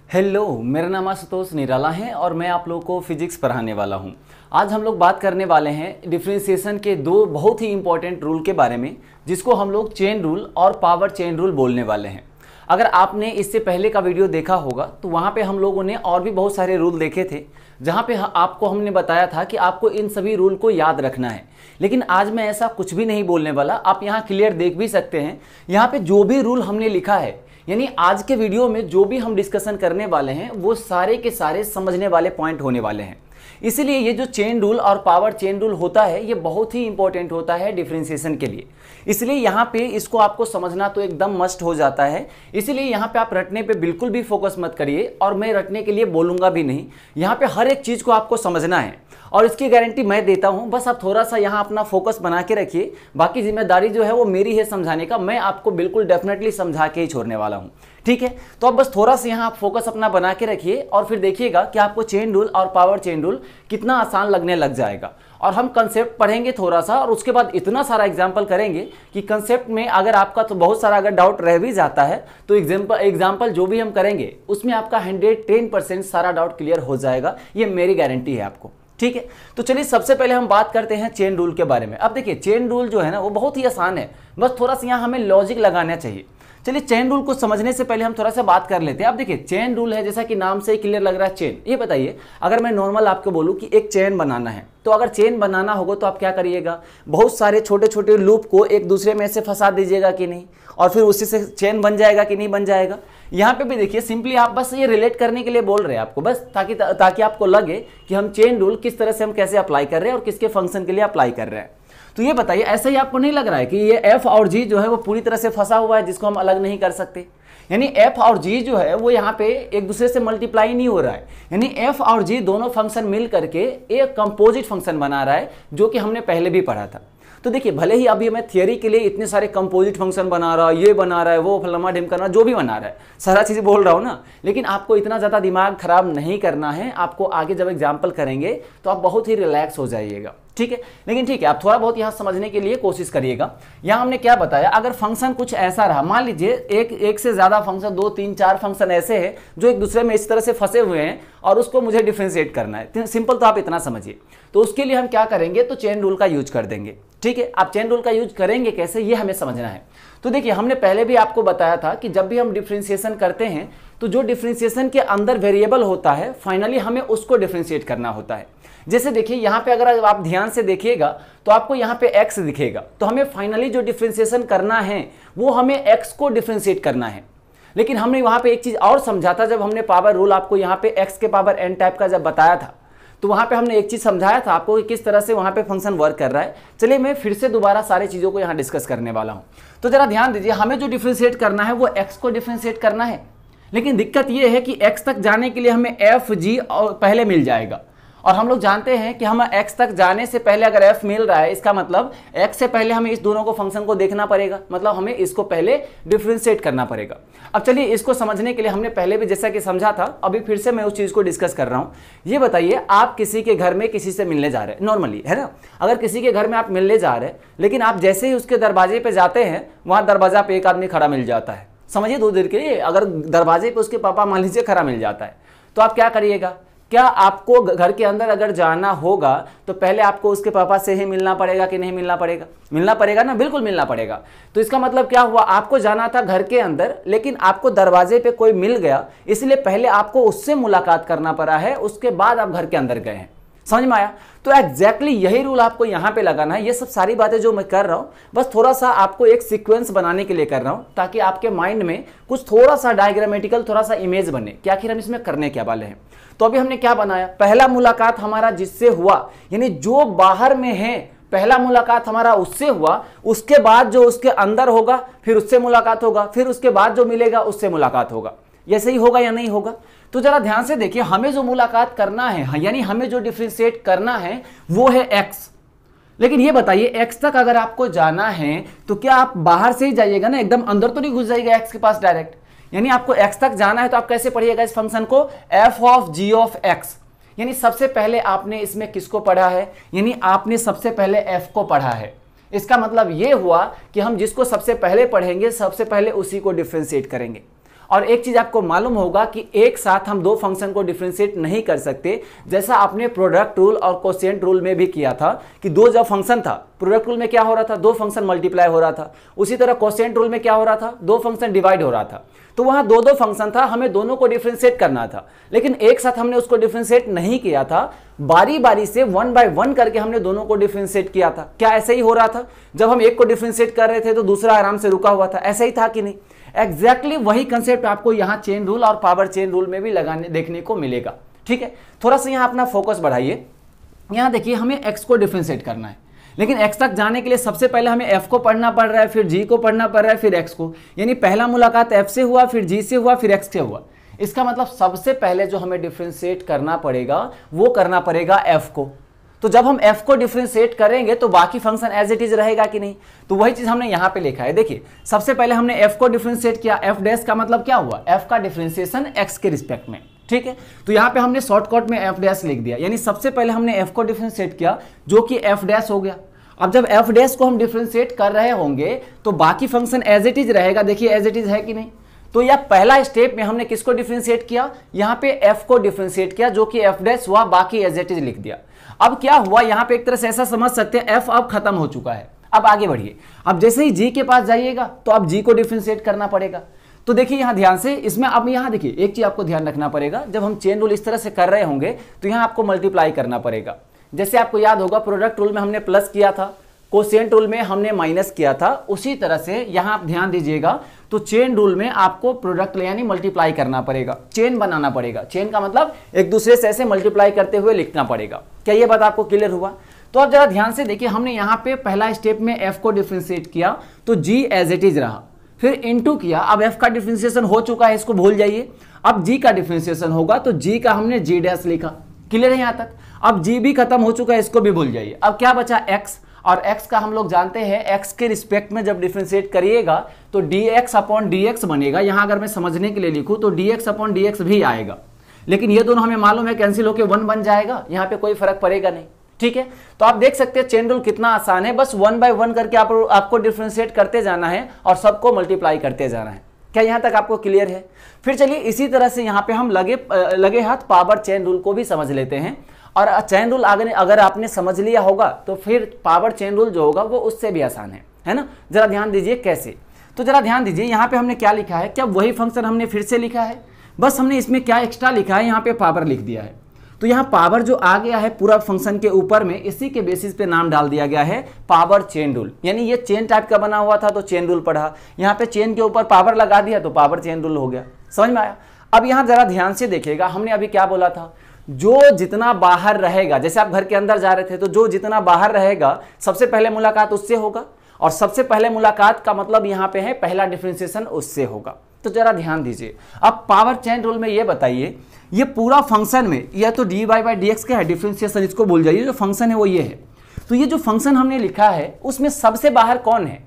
Hello, मेरा नाम आशुतोष निराला है और मैं आप लोगों को फिजिक्स पढ़ाने वाला हूं। आज हम लोग बात करने वाले हैं डिफरेंशिएशन के दो बहुत ही इंपॉर्टेंट रूल के बारे में, जिसको हम लोग चेन रूल और पावर चेन रूल बोलने वाले हैं। अगर आपने इससे पहले का वीडियो देखा होगा तो वहाँ पे हम लोगों ने और भी बहुत सारे रूल देखे थे, जहाँ पे आपको हमने बताया था कि आपको इन सभी रूल को याद रखना है। लेकिन आज मैं ऐसा कुछ भी नहीं बोलने वाला। आप यहाँ क्लियर देख भी सकते हैं, यहाँ पे जो भी रूल हमने लिखा है, यानी आज के वीडियो में जो भी हम डिस्कशन करने वाले हैं वो सारे के सारे समझने वाले पॉइंट होने वाले हैं। इसीलिए ये जो चेन रूल और पावर चेन रूल होता है ये बहुत ही इंपॉर्टेंट होता है डिफरेंशिएशन के लिए। इसलिए यहाँ पे इसको आपको समझना तो एकदम मस्ट हो जाता है। इसीलिए यहाँ पे आप रटने पे बिल्कुल भी फोकस मत करिए और मैं रटने के लिए बोलूँगा भी नहीं। यहाँ पे हर एक चीज़ को आपको समझना है और इसकी गारंटी मैं देता हूँ। बस आप थोड़ा सा यहाँ अपना फोकस बना के रखिए। बाकी जिम्मेदारी जो है वो मेरी है समझाने का। मैं आपको बिल्कुल डेफिनेटली समझा के ही छोड़ने वाला हूँ, ठीक है। तो अब बस थोड़ा सा यहाँ आप फोकस अपना बना के रखिए और फिर देखिएगा कि आपको चेन रूल और पावर चेन रूल कितना आसान लगने लग जाएगा। और हम कंसेप्ट पढ़ेंगे थोड़ा सा और उसके बाद इतना सारा एग्जाम्पल करेंगे कि कंसेप्ट में अगर आपका तो बहुत सारा अगर डाउट रह भी जाता है तो एग्जाम्पल जो भी हम करेंगे उसमें आपका 110% सारा डाउट क्लियर हो जाएगा। ये मेरी गारंटी है आपको, ठीक है। तो चलिए सबसे पहले हम बात करते हैं चेन रूल के बारे में। अब देखिए चेन रूल जो है ना वो बहुत ही आसान है, बस थोड़ा सा यहाँ हमें लॉजिक लगाना चाहिए। चलिए चेन रूल को समझने से पहले हम थोड़ा सा बात कर लेते हैं। अब देखिए चेन रूल है, जैसा कि नाम से ही क्लियर लग रहा है चेन। ये बताइए, अगर मैं नॉर्मल आपको बोलूं कि एक चेन बनाना है तो अगर चेन बनाना होगा तो आप क्या करिएगा, बहुत सारे छोटे छोटे लूप को एक दूसरे में से फंसा दीजिएगा कि नहीं, और फिर उसी से चेन बन जाएगा कि नहीं बन जाएगा। यहाँ पे भी देखिए सिंपली आप बस ये रिलेट करने के लिए बोल रहे हैं आपको, बस ताकि आपको लगे कि हम चेन रूल किस तरह से हम कैसे अप्लाई कर रहे हैं और किसके फंक्शन के लिए अप्लाई कर रहे हैं। तो ये बताइए, ऐसा ही आपको नहीं लग रहा है कि ये एफ और जी जो है वो पूरी तरह से फंसा हुआ है, जिसको हम अलग नहीं कर सकते। यानी एफ और जी जो है वो यहाँ पे एक दूसरे से मल्टीप्लाई नहीं हो रहा है, यानी एफ और जी दोनों फंक्शन मिल करके एक कंपोजिट फंक्शन बना रहा है, जो कि हमने पहले भी पढ़ा था। तो देखिए भले ही अभी मैं थियरी के लिए इतने सारे कंपोजिट फंक्शन बना रहा है, ये बना रहा है, वो फलाना ढिमकाना जो भी बना रहा है, सारा चीज़ बोल रहा हूँ ना, लेकिन आपको इतना ज़्यादा दिमाग खराब नहीं करना है। आपको आगे जब एग्जाम्पल करेंगे तो आप बहुत ही रिलैक्स हो जाइएगा, ठीक है। लेकिन ठीक है, आप थोड़ा बहुत यहाँ समझने के लिए कोशिश करिएगा। यहाँ हमने क्या बताया, अगर फंक्शन कुछ ऐसा रहा, मान लीजिए एक से ज़्यादा फंक्शन, 2 3 4 फंक्शन ऐसे हैं जो एक दूसरे में इस तरह से फंसे हुए हैं और उसको मुझे डिफ्रेंशिएट करना है। सिंपल, तो आप इतना समझिए। तो उसके लिए हम क्या करेंगे, तो चेन रूल का यूज कर देंगे, ठीक है। आप चेन रूल का यूज करेंगे कैसे, ये हमें समझना है। तो देखिए हमने पहले भी आपको बताया था कि जब भी हम डिफ्रेंशिएशन करते हैं तो जो डिफ्रेंशिएशन के अंदर वेरिएबल होता है, फाइनली हमें उसको डिफ्रेंशिएट करना होता है। जैसे देखिए यहाँ पे अगर आप ध्यान से देखिएगा तो आपको यहाँ पे x दिखेगा, तो हमें फाइनली जो डिफ्रेंशिएशन करना है वो हमें x को डिफ्रेंशिएट करना है। लेकिन हमने वहाँ पे एक चीज़ और समझा था, जब हमने पावर रूल आपको यहाँ पे x के पावर n टाइप का जब बताया था, तो वहाँ पे हमने एक चीज़ समझाया था आपको कि किस तरह से वहाँ पे फंक्शन वर्क कर रहा है। चलिए मैं फिर से दोबारा सारी चीज़ों को यहाँ डिस्कस करने वाला हूँ। तो जरा ध्यान दीजिए, हमें जो डिफ्रेंशिएट करना है वो x को डिफ्रेंशिएट करना है। लेकिन दिक्कत ये है कि x तक जाने के लिए हमें एफ जी और पहले मिल जाएगा, और हम लोग जानते हैं कि हम x तक जाने से पहले अगर f मिल रहा है, इसका मतलब x से पहले हमें इस दोनों को फंक्शन को देखना पड़ेगा, मतलब हमें इसको पहले डिफ्रेंशिएट करना पड़ेगा। अब चलिए इसको समझने के लिए हमने पहले भी जैसा कि समझा था, अभी फिर से मैं उस चीज़ को डिस्कस कर रहा हूँ। ये बताइए, आप किसी के घर में किसी से मिलने जा रहे हैं, नॉर्मली है ना, अगर किसी के घर में आप मिलने जा रहे हैं, लेकिन आप जैसे ही उसके दरवाजे पर जाते हैं, वहाँ दरवाजा पर एक आदमी खड़ा मिल जाता है। समझिए दो देर के लिए, अगर दरवाजे पर उसके पापा मान लीजिए खड़ा मिल जाता है, तो आप क्या करिएगा, क्या आपको घर के अंदर अगर जाना होगा तो पहले आपको उसके पापा से ही मिलना पड़ेगा कि नहीं मिलना पड़ेगा? मिलना पड़ेगा ना, बिल्कुल मिलना पड़ेगा। तो इसका मतलब क्या हुआ, आपको जाना था घर के अंदर, लेकिन आपको दरवाजे पे कोई मिल गया, इसलिए पहले आपको उससे मुलाकात करना पड़ा है, उसके बाद आप घर के अंदर गए हैं। समझ में आया? तो एग्जैक्टली यही रूल आपको यहाँ पे लगाना है। ये सब सारी बातें जो मैं कर रहा हूँ बस थोड़ा सा आपको एक सीक्वेंस बनाने के लिए कर रहा हूँ, ताकि आपके माइंड में कुछ थोड़ा सा डायग्रामेटिकल थोड़ा सा इमेज बने कि आखिर हम इसमें करने क्या वाले हैं। तो अभी हमने क्या बनाया, पहला मुलाकात हमारा जिससे हुआ, यानी जो बाहर में है, पहला मुलाकात हमारा उससे हुआ, उसके बाद जो उसके अंदर होगा फिर उससे मुलाकात होगा, फिर उसके बाद जो मिलेगा उससे मुलाकात होगा। ये सही होगा या नहीं होगा? तो जरा ध्यान से देखिए, हमें जो मुलाकात करना है, यानी हमें जो डिफ्रेंशिएट करना है वो है x। लेकिन ये बताइए, x तक अगर आपको जाना है तो क्या आप बाहर से ही जाइएगा ना, एकदम अंदर तो नहीं घुस जाइएगा x के पास डायरेक्ट। यानी आपको x तक जाना है तो आप कैसे पढ़िएगा इस फंक्शन को, f of g of x। यानी सबसे पहले आपने इसमें किसको पढ़ा है, यानी आपने सबसे पहले f को पढ़ा है। इसका मतलब ये हुआ कि हम जिसको सबसे पहले पढ़ेंगे सबसे पहले उसी को डिफ्रेंशिएट करेंगे। और एक चीज आपको मालूम होगा कि एक साथ हम दो फंक्शन को डिफरेंशिएट नहीं कर सकते, जैसा आपने प्रोडक्ट रूल और कोशेंट रूल में भी किया था कि दो जब फंक्शन था, प्रोडक्ट रूल में क्या हो रहा था, दो फंक्शन मल्टीप्लाई हो रहा था, उसी तरह कोशेंट रूल में क्या हो रहा था, दो फंक्शन डिवाइड हो रहा था। तो वहां दो दो फंक्शन था, हमें दोनों को डिफरेंशिएट करना था, लेकिन एक साथ हमने उसको डिफरेंशिएट नहीं किया था, बारी बारी से 1 बाय 1 करके हमने दोनों को डिफरेंशिएट किया था। क्या ऐसे ही हो रहा था? जब हम एक को डिफरेंशिएट कर रहे थे तो दूसरा आराम से रुका हुआ था, ऐसा ही था कि नहीं? एग्जैक्टली वही कंसेप्ट आपको यहाँ चेन रूल और पावर चेन रूल में भी लगाने देखने को मिलेगा। ठीक है, थोड़ा सा यहाँ अपना फोकस बढ़ाइए। यहाँ देखिए, हमें x को डिफरेंशिएट करना है, लेकिन x तक जाने के लिए सबसे पहले हमें f को पढ़ना पड़ रहा है, फिर g को पढ़ना पड़ रहा है, फिर x को। यानी पहला मुलाकात f से हुआ, फिर g से हुआ, फिर x से हुआ। इसका मतलब सबसे पहले जो हमें डिफरेंशिएट करना पड़ेगा वो करना पड़ेगा f को। तो जब हम f को डिफरेंशिएट करेंगे तो बाकी फंक्शन एज इट इज रहेगा कि नहीं? तो वही चीज हमने यहाँ पे लिखा है। देखिए, सबसे पहले हमने f को डिफरेंशिएट किया, f डैश का मतलब क्या हुआ, f का डिफरेंशिएशन x के रिस्पेक्ट में। ठीक है, तो यहाँ पे हमने शॉर्टकट में f डैश लिख दिया, यानी सबसे पहले हमने f को डिफरेंशिएट किया जो कि f डैश हो गया। अब जब f डैश को हम डिफरेंशिएट कर रहे होंगे तो बाकी फंक्शन एज इट इज रहेगा। देखिए एज इट इज है कि नहीं? तो यह पहला स्टेप में हमने किसको डिफरेंशिएट किया, यहाँ पे f को डिफरेंशिएट किया जो कि f डैश हुआ, बाकी एज इट इज लिख दिया। अब क्या हुआ, यहाँ पे एक तरह से ऐसा समझ सकते हैं f अब खत्म हो चुका है। अब आगे बढ़िए, अब जैसे ही g के पास जाइएगा तो अब g को डिफरेंशिएट करना पड़ेगा। तो देखिए यहाँ ध्यान से, इसमें अब यहाँ देखिए एक चीज आपको ध्यान रखना पड़ेगा, जब हम चेन रूल इस तरह से कर रहे होंगे तो यहाँ आपको मल्टीप्लाई करना पड़ेगा। जैसे आपको याद होगा प्रोडक्ट रूल में हमने प्लस किया था, कोशेंट रूल में हमने माइनस किया था, उसी तरह से यहाँ आप ध्यान दीजिएगा तो चेन रूल में आपको प्रोडक्ट यानी मल्टीप्लाई करना पड़ेगा, चेन बनाना पड़ेगा। चेन का मतलब एक दूसरे से ऐसे मल्टीप्लाई करते हुए लिखना पड़ेगा। क्या ये बात आपको क्लियर हुआ? तो अब जरा ध्यान से देखिए, हमने यहाँ पे पहला स्टेप में f को डिफरेंशिएट किया तो g एज इट इज रहा, फिर इनटू किया, अब f का डिफरेंशिएशन हो चुका है, इसको भूल जाइए। अब g का डिफरेंशिएशन होगा तो g का हमने g डैश लिखा। क्लियर है यहाँ तक? अब g भी खत्म हो चुका है, इसको भी भूल जाइए। अब क्या बचा, x, और x का हम लोग जानते हैं x के रिस्पेक्ट में जब डिफरेंशिएट करिएगा तो dx अपॉन dx बनेगा। यहाँ अगर मैं समझने के लिए लिखूँ तो dx अपॉन dx भी आएगा, लेकिन ये दोनों हमें मालूम है कैंसिल होकर 1 बन जाएगा, यहाँ पे कोई फर्क पड़ेगा नहीं। ठीक है, तो आप देख सकते हैं चेन रूल कितना आसान है, बस 1 बाय 1 करके आपको डिफरेंशिएट करते जाना है और सबको मल्टीप्लाई करते जाना है। क्या यहाँ तक आपको क्लियर है? फिर चलिए इसी तरह से यहाँ पे हम लगे हाथ पावर चेन रूल को भी समझ लेते हैं। और चेन रूल अगर आपने समझ लिया होगा तो फिर पावर चेन रूल जो होगा वो उससे भी आसान है ना? जरा ध्यान दीजिए कैसे। तो जरा ध्यान दीजिए, यहाँ पे हमने क्या लिखा है, क्या वही फंक्शन हमने फिर से लिखा है, बस हमने इसमें क्या एक्स्ट्रा लिखा है, यहाँ पे पावर लिख दिया है। तो यहाँ पावर जो आ गया है पूरा फंक्शन के ऊपर में, इसी के बेसिस पे नाम डाल दिया गया है पावर चेन रूल। यानी ये चेन टाइप का बना हुआ था तो चेन रूल पढ़ा, यहाँ पे चेन के ऊपर पावर लगा दिया तो पावर चेन रूल हो गया। समझ में आया? अब यहाँ जरा ध्यान से देखिएगा, हमने अभी क्या बोला था, जो जितना बाहर रहेगा, जैसे आप घर के अंदर जा रहे थे तो जो जितना बाहर रहेगा सबसे पहले मुलाकात उससे होगा, और सबसे पहले मुलाकात का मतलब यहाँ पे है पहला डिफरेंशिएशन उससे होगा। तो जरा ध्यान दीजिए, अब पावर चेन रूल में ये बताइए, ये पूरा फंक्शन में यह तो dy बाई dx का है डिफरेंशिएशन, इसको भूल जाइए, जो फंक्शन है वो ये है। तो ये जो फंक्शन हमने लिखा है उसमें सबसे बाहर कौन है?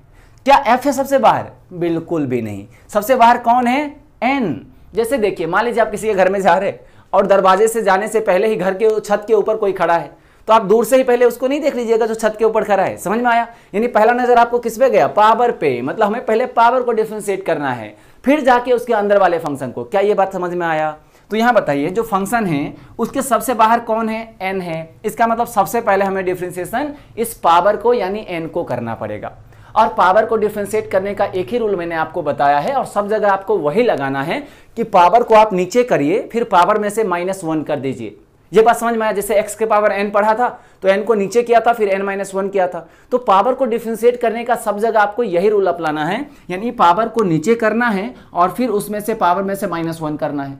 क्या f है सबसे बाहर? बिल्कुल भी नहीं। सबसे बाहर कौन है? n। जैसे देखिए, मान लीजिए आप किसी के घर में जा रहे और दरवाजे से जाने से पहले ही घर के छत के ऊपर कोई खड़ा है, तो आप दूर से ही पहले उसको नहीं देख लीजिएगा जो छत के ऊपर खड़ा है। समझ में आया? यानी पहला नजर आपको किस पे गया? पावर पे। मतलब हमें पहले पावर को डिफरेंशिएट करना है, फिर जाके उसके अंदर वाले फंक्शन को। क्या ये बात समझ में आया? तो यहाँ बताइए, जो फंक्शन है उसके सबसे बाहर कौन है? n है। इसका मतलब सबसे पहले हमें डिफरेंशिएशन इस पावर को यानी n को करना पड़ेगा। और पावर को डिफरेंशिएट करने का एक ही रूल मैंने आपको बताया है और सब जगह आपको वही लगाना है कि पावर को आप नीचे करिए, फिर पावर में से -1 कर दीजिए। ये बात समझ में आया? जैसे x के पावर n पढ़ा था तो n को नीचे किया था, फिर n-1 किया था। तो पावर को डिफरेंशिएट करने का सब जगह आपको यही रूल अपनाना है, यानी पावर को नीचे करना है और फिर उसमें से पावर में से -1 करना है।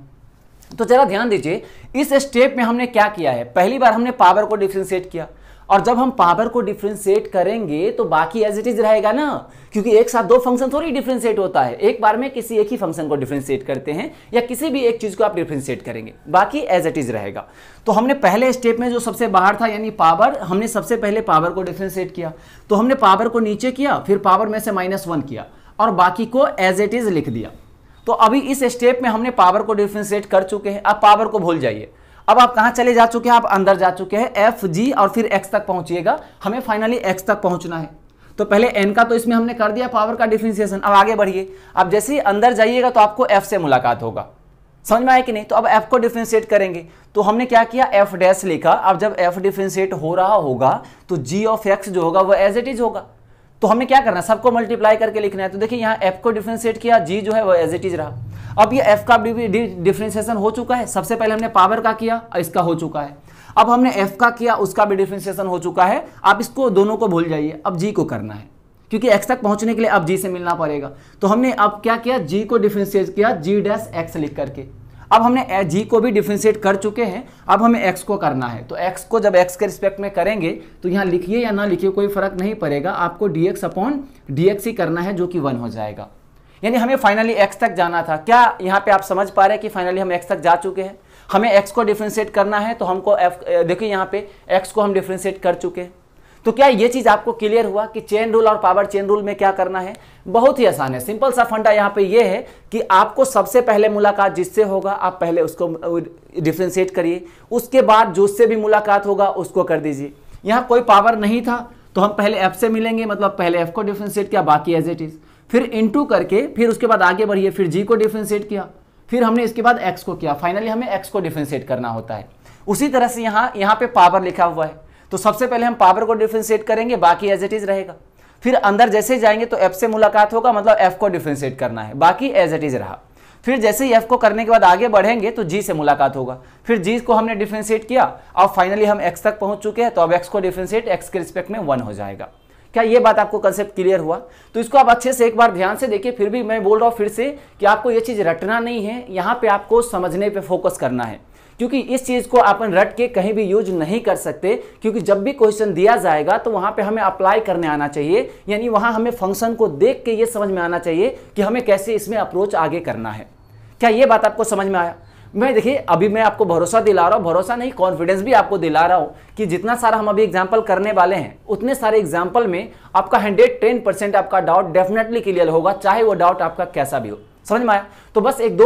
तो जरा ध्यान दीजिए, इस स्टेप में हमने क्या किया है, पहली बार हमने पावर को डिफरेंशिएट किया, और जब हम पावर को डिफरेंशिएट करेंगे तो बाकी एज इट इज रहेगा ना, क्योंकि एक साथ दो फंक्शन थोड़ी डिफरेंशिएट होता है। एक बार में किसी एक ही फंक्शन को डिफरेंशिएट करते हैं या किसी भी एक चीज को आप डिफरेंशिएट करेंगे, बाकी एज इट इज रहेगा। तो हमने पहले स्टेप में जो सबसे बाहर था यानी पावर, हमने सबसे पहले पावर को डिफरेंशिएट किया, तो हमने पावर को नीचे किया, फिर पावर में से -1 किया और बाकी को एज इट इज लिख दिया। तो अभी इस स्टेप में हमने पावर को डिफरेंशिएट कर चुके हैं। अब पावर को भूल जाइए, अब आप कहां चले जा चुके हैं? आप अंदर जा चुके हैं, f g और फिर x तक पहुंचिएगा, हमें फाइनली x तक पहुंचना है। तो पहले n का तो इसमें हमने कर दिया पावर का डिफरेंशिएशन। अब आगे बढ़िए, अब जैसे ही अंदर जाइएगा तो आपको f से मुलाकात होगा, समझ में आया कि नहीं। तो अब f को डिफरेंशिएट करेंगे, तो हमने क्या किया, f डैश लिखा। अब जब f डिफरेंशिएट हो रहा होगा तो g ऑफ x जो होगा वो एज इट इज होगा। तो हमें क्या करना है, सबको मल्टीप्लाई करके लिखना है। तो देखिए यहाँ f को डिफरेंशिएट किया, g जो है वो एज इट इज रहा। अब ये f का डिफरेंशिएशन हो चुका है, सबसे पहले हमने पावर का किया, इसका हो चुका है। अब हमने f का किया, उसका भी डिफरेंशिएशन हो चुका है। आप इसको दोनों को भूल जाइए, अब g को करना है, क्योंकि x तक पहुंचने के लिए अब g से मिलना पड़ेगा। तो हमने अब क्या किया, g को डिफरेंशिएट किया g डैश x लिख करके। अब हमने g को भी डिफरेंशिएट कर चुके हैं, अब हमें x को करना है। तो x को जब x के रिस्पेक्ट में करेंगे तो यहाँ लिखिए या ना लिखिए कोई फर्क नहीं पड़ेगा, आपको dx अपॉन dx ही करना है, जो कि 1 हो जाएगा। यानी हमें फाइनली x तक जाना था। क्या यहाँ पे आप समझ पा रहे हैं कि फाइनली हम x तक जा चुके हैं। हमें x को डिफरेंशिएट करना है, तो हमको देखिए यहाँ पे x को हम डिफरेंशिएट कर चुके हैं। तो क्या ये चीज आपको क्लियर हुआ कि चेन रूल और पावर चेन रूल में क्या करना है। बहुत ही आसान है, सिंपल सा फंडा यहाँ पे ये है कि आपको सबसे पहले मुलाकात जिससे होगा आप पहले उसको डिफरेंशिएट करिए, उसके बाद जिससे भी मुलाकात होगा उसको कर दीजिए। यहाँ कोई पावर नहीं था तो हम पहले f से मिलेंगे, मतलब पहले f को डिफरेंशिएट किया, बाकी एज इट इज, फिर इनटू करके फिर उसके बाद आगे बढ़िए, फिर g को डिफरेंशिएट किया, फिर हमने इसके बाद x को किया। फाइनली हमें x को डिफरेंशिएट करना होता है। उसी तरह से यहाँ पे पावर लिखा हुआ है, तो सबसे पहले हम पावर को डिफरेंशिएट करेंगे, बाकी एज इट इज रहेगा। फिर अंदर जैसे जाएंगे तो f से मुलाकात होगा, मतलब f को डिफरेंशिएट करना है, बाकी एज इट इज रहा। फिर जैसे ही f को करने के बाद आगे बढ़ेंगे तो g से मुलाकात होगा, फिर g को हमने डिफरेंशिएट किया, अब फाइनली हम x तक पहुंच चुके हैं। तो अब x को डिफरेंशिएट x के रिस्पेक्ट में 1 हो जाएगा। क्या ये बात आपको कंसेप्ट क्लियर हुआ। तो इसको आप अच्छे से एक बार ध्यान से देखिए। फिर भी मैं बोल रहा हूँ फिर से कि आपको ये चीज़ रटना नहीं है, यहाँ पे आपको समझने पे फोकस करना है, क्योंकि इस चीज़ को अपन रट के कहीं भी यूज नहीं कर सकते। क्योंकि जब भी क्वेश्चन दिया जाएगा तो वहाँ पे हमें अप्लाई करने आना चाहिए, यानी वहाँ हमें फंक्शन को देख के ये समझ में आना चाहिए कि हमें कैसे इसमें अप्रोच आगे करना है। क्या ये बात आपको समझ में आया। मैं देखिए अभी मैं आपको भरोसा दिला रहा हूँ, भरोसा नहीं कॉन्फिडेंस भी आपको दिला रहा हूँ कि जितना सारा हम अभी एग्जाम्पल करने वाले हैं उतने सारे एग्जाम्पल में आपका 110% आपका डाउट डेफिनेटली क्लियर होगा, चाहे वो डाउट आपका कैसा भी हो। समझ में आया। तो बस एक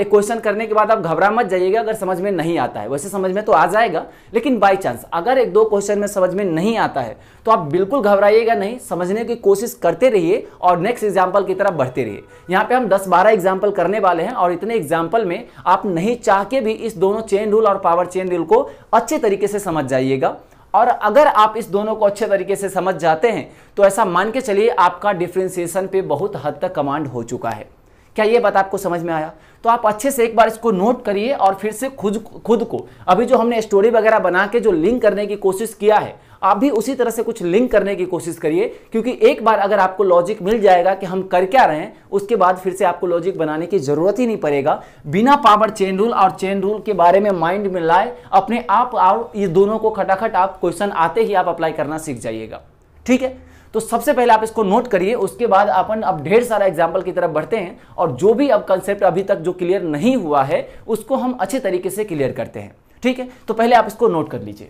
क्वेश्चन करने के बाद आप घबरा मत जाइएगा अगर समझ में नहीं आता है। वैसे समझ में तो आ जाएगा, लेकिन बाई चांस अगर 1-2 क्वेश्चन में समझ में नहीं आता है तो आप बिल्कुल घबराइएगा नहीं, समझने की कोशिश करते रहिए और नेक्स्ट एग्जाम्पल की तरफ बढ़ते रहिए। यहाँ पे हम 10-12 एग्जाम्पल करने वाले हैं और इतने एग्जाम्पल में आप नहीं चाह के भी इस दोनों चेन रूल और पावर चेन रूल को अच्छे तरीके से समझ जाइएगा। और अगर आप इस दोनों को अच्छे तरीके से समझ जाते हैं तो ऐसा मान के चलिए आपका डिफरेंशिएशन पे बहुत हद तक कमांड हो चुका है। क्या ये बात आपको समझ में आया। तो आप अच्छे से एक बार इसको नोट करिए और फिर से खुद को अभी जो हमने स्टोरी वगैरह बना के जो लिंक करने की कोशिश किया है आप भी उसी तरह से कुछ लिंक करने की कोशिश करिए। क्योंकि एक बार अगर आपको लॉजिक मिल जाएगा कि हम कर क्या रहे हैं, उसके बाद फिर से आपको लॉजिक बनाने की जरूरत ही नहीं पड़ेगा। बिना पावर चेन रूल और चेन रूल के बारे में माइंड में लाए अपने आप और ये दोनों को खटाखट आप क्वेश्चन आते ही आप अप्लाई करना सीख जाइएगा। ठीक है, तो सबसे पहले आप इसको नोट करिए, उसके बाद अपन अब ढेर सारा एग्जाम्पल की तरफ बढ़ते हैं और जो भी अब कंसेप्ट अभी तक जो क्लियर नहीं हुआ है उसको हम अच्छे तरीके से क्लियर करते हैं। ठीक है, तो पहले आप इसको नोट कर लीजिए।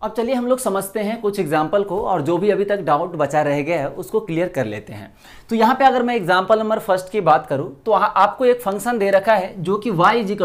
अब चलिए हम लोग समझते हैं कुछ एग्जाम्पल को और जो भी अभी तक डाउट बचा रह गया है उसको क्लियर कर लेते हैं। तो यहाँ पे अगर मैं एग्जाम्पल नंबर फर्स्ट की बात करूँ तो आपको एक फंक्शन दे रखा है जो कि y =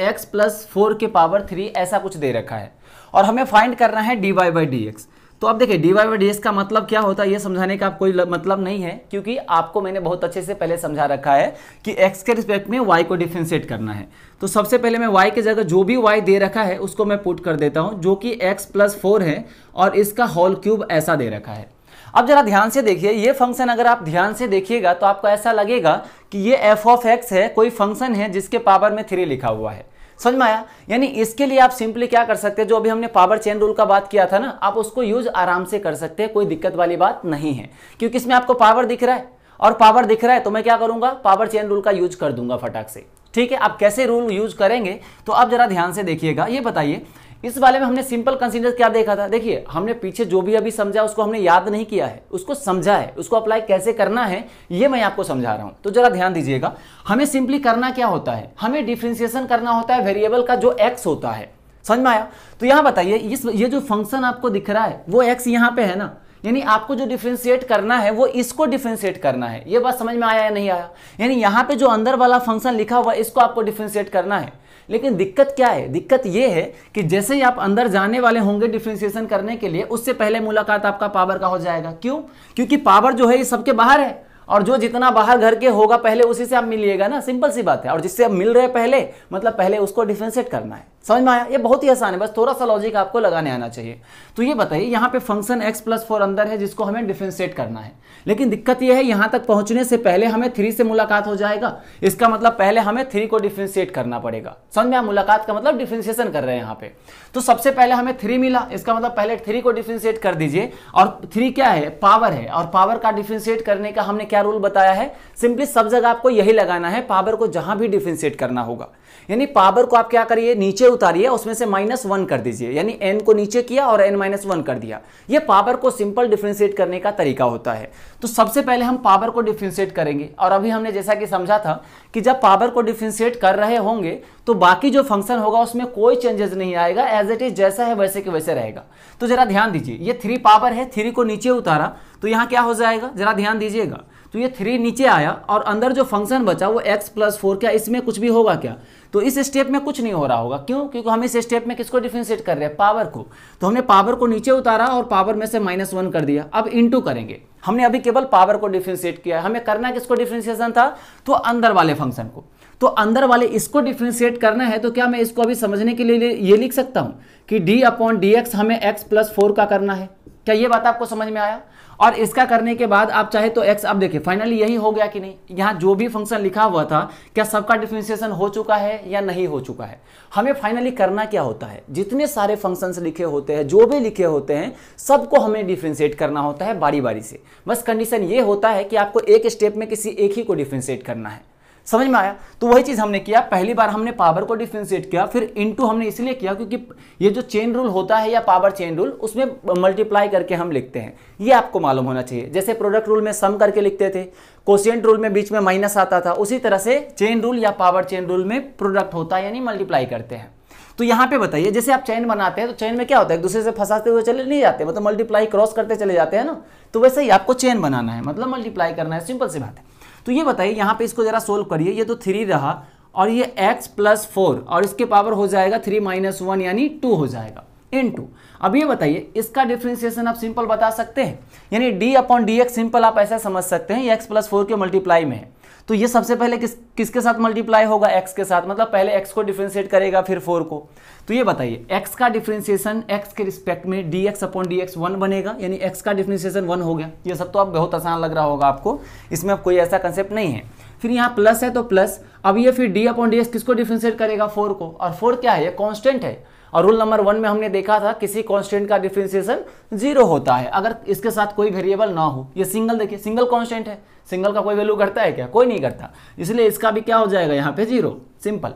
x + 4 के पावर 3 ऐसा कुछ दे रखा है और हमें फाइंड करना है dy/dx। तो अब देखिए dy/dx का मतलब क्या होता है ये समझाने का कोई मतलब नहीं है, क्योंकि आपको मैंने बहुत अच्छे से पहले समझा रखा है कि x के रिस्पेक्ट में y को डिफरेंशिएट करना है। तो सबसे पहले मैं y की जगह जो भी y दे रखा है उसको मैं पुट कर देता हूं, जो कि x + 4 है और इसका होल क्यूब ऐसा दे रखा है। अब जरा ध्यान से देखिए, ये फंक्शन अगर आप ध्यान से देखिएगा तो आपको ऐसा लगेगा कि ये f(x) है, कोई फंक्शन है जिसके पावर में 3 लिखा हुआ है। समझ में आया। यानी इसके लिए आप सिंपली क्या कर सकते हैं, जो अभी हमने पावर चेन रूल का बात किया था ना, आप उसको यूज आराम से कर सकते हैं, कोई दिक्कत वाली बात नहीं है। क्योंकि इसमें आपको पावर दिख रहा है और पावर दिख रहा है तो मैं क्या करूंगा, पावर चेन रूल का यूज कर दूंगा फटाक से। ठीक है, आप कैसे रूल यूज करेंगे तो आप जरा ध्यान से देखिएगा। ये बताइए इस वाले में हमने सिंपल कंसीडर क्या देखा था। देखिए हमने पीछे जो भी अभी समझा उसको हमने याद नहीं किया है, उसको समझा है, उसको अप्लाई कैसे करना है ये मैं आपको समझा रहा हूं। तो जरा ध्यान दीजिएगा, हमें सिंपली करना क्या होता है, हमें डिफरेंशिएशन करना होता है वेरिएबल का जो x होता है। समझ में आया। तो यहां बताइए ये जो फंक्शन आपको दिख रहा है वो x यहां पे है ना, यानी आपको जो डिफरेंशिएट करना है वो इसको डिफरेंशिएट करना है। ये बात समझ में आया या नहीं आया। यानी यहाँ पे जो अंदर वाला फंक्शन लिखा हुआ है इसको आपको डिफरेंशिएट करना है। लेकिन दिक्कत क्या है, दिक्कत ये है कि जैसे ही आप अंदर जाने वाले होंगे डिफरेंशिएशन करने के लिए, उससे पहले मुलाकात आपका पावर का हो जाएगा। क्यों? क्योंकि पावर जो है ये सबके बाहर है, और जो जितना बाहर घर के होगा पहले उसी से आप मिलिएगा ना, सिंपल सी बात है। और जिससे आप मिल रहे पहले, मतलब पहले उसको डिफरेंशिएट करना है। समझ में आया? ये बहुत ही आसान है, बस थोड़ा सा लॉजिक आपको लगाने आना चाहिए। तो ये बताइए, यहाँ पे फंक्शन x+4 अंदर है जिसको हमें डिफरेंशिएट करना है, लेकिन दिक्कत ये है यहाँ तक पहुंचने से पहले हमें 3 से मुलाकात हो जाएगा। इसका मतलब पहले हमें 3 को डिफरेंशिएट करना पड़ेगा। समझ में आया? मुलाकात का मतलब डिफरेंशिएशन कर रहे हैं यहाँ पे। तो सबसे पहले हमें 3 मिला, इसका मतलब पहले 3 को डिफरेंशिएट कर दीजिए। और 3 क्या है? पावर है, और पावर का डिफरेंशिएट करने का हमने क्या रूल बताया है? सिंपली सब जगह आपको यही लगाना है, पावर को जहां भी डिफरेंशिएट करना होगा, यानी पावर को आप क्या करिए, नीचे उतारिए, उसमें से -1 कर दीजिए, यानी n को नीचे किया और n-1 कर दिया। ये पावर को सिंपल डिफरेंशिएट करने का तरीका होता है। तो सबसे पहले हम पावर को डिफरेंशिएट करेंगे, और अभी हमने जैसा कि समझा था कि जब पावर को डिफरेंशिएट कर रहे होंगे तो बाकी जो फंक्शन होगा उसमें कोई चेंजेस नहीं आएगा, एज इट इज जैसा है वैसे के वैसे रहेगा। तो जरा ध्यान दीजिए, ये 3 पावर है, 3 को नीचे उतारा तो यहाँ क्या हो जाएगा, जरा ध्यान दीजिएगा। तो ये 3 नीचे आया और अंदर जो फंक्शन बचा वो x+4, क्या इसमें कुछ भी होगा क्या? तो इस स्टेप में कुछ नहीं हो रहा होगा। क्यों? क्योंकि हम इस स्टेप में किसको डिफरेंशिएट कर रहे हैं? पावर को। तो हमने पावर को नीचे उतारा और पावर में से -1 कर दिया। अब इनटू करेंगे, हमने अभी केवल पावर को डिफरेंशिएट किया है, हमें करना किसको डिफरेंशिएशन था? तो अंदर वाले फंक्शन को। तो अंदर वाले इसको डिफरेंशिएट करना है, तो क्या मैं इसको अभी समझने के लिए ये लिख सकता हूं कि d/dx हमें x+4 का करना है? क्या ये बात आपको समझ में आया? और इसका करने के बाद आप चाहे तो x, अब देखिए फाइनली यही हो गया कि नहीं? यहाँ जो भी फंक्शन लिखा हुआ था क्या सबका डिफरेंशिएशन हो चुका है या नहीं हो चुका है? हमें फाइनली करना क्या होता है, जितने सारे फंक्शंस लिखे होते हैं, जो भी लिखे होते हैं, सबको हमें डिफरेंशिएट करना होता है बारी बारी से। बस कंडीशन ये होता है कि आपको एक स्टेप में किसी एक ही को डिफरेंशिएट करना है। समझ में आया? तो वही चीज हमने किया, पहली बार हमने पावर को डिफरेंशिएट किया, फिर इनटू हमने इसलिए किया क्योंकि ये जो चेन रूल होता है या पावर चेन रूल, उसमें मल्टीप्लाई करके हम लिखते हैं, ये आपको मालूम होना चाहिए। जैसे प्रोडक्ट रूल में सम करके लिखते थे, कोशिएंट रूल में बीच में माइनस आता था, उसी तरह से चेन रूल या पावर चेन रूल में प्रोडक्ट होता है, यानी मल्टीप्लाई करते हैं। तो यहाँ पे बताइए, जैसे आप चेन बनाते हैं तो चेन में क्या होता है, एक दूसरे से फंसाते हुए चले नहीं जाते, मतलब मल्टीप्लाई क्रॉस करते चले जाते हैं ना। तो वैसे ही आपको चेन बनाना है, मतलब मल्टीप्लाई करना है, सिंपल सी बात है। तो ये बताइए, यहाँ पे इसको जरा सोल्व करिए। ये तो 3 रहा और ये x+4 और इसके पावर हो जाएगा 3 - 1 यानी 2 हो जाएगा इनटू। अब ये बताइए, इसका डिफरेंशिएशन आप सिंपल बता सकते हैं, यानी d/dx सिंपल आप ऐसा समझ सकते हैं, ये x+4 के मल्टीप्लाई में है। तो ये सबसे पहले किसके साथ मल्टीप्लाई होगा? x के साथ, मतलब पहले x को डिफरेंशिएट करेगा फिर 4 को। तो ये बताइए, x का डिफरेंशिएशन x के रिस्पेक्ट में dx/dx 1 बनेगा, यानी x का डिफरेंशिएशन 1 हो गया। ये सब तो आप बहुत आसान लग रहा होगा आपको, इसमें अब कोई ऐसा कंसेप्ट नहीं है। फिर यहाँ प्लस है तो प्लस, अब ये फिर d/dx किसको डिफरेंशिएट करेगा? 4 को। और 4 क्या है? ये कांस्टेंट है, और रूल नंबर 1 में हमने देखा था किसी कांस्टेंट का डिफरेंशिएशन 0 होता है अगर इसके साथ कोई वेरिएबल ना हो। ये सिंगल, देखिए सिंगल कांस्टेंट है, सिंगल का कोई वैल्यू करता है क्या? कोई नहीं करता, इसलिए इसका भी क्या हो जाएगा यहाँ पे 0, सिंपल।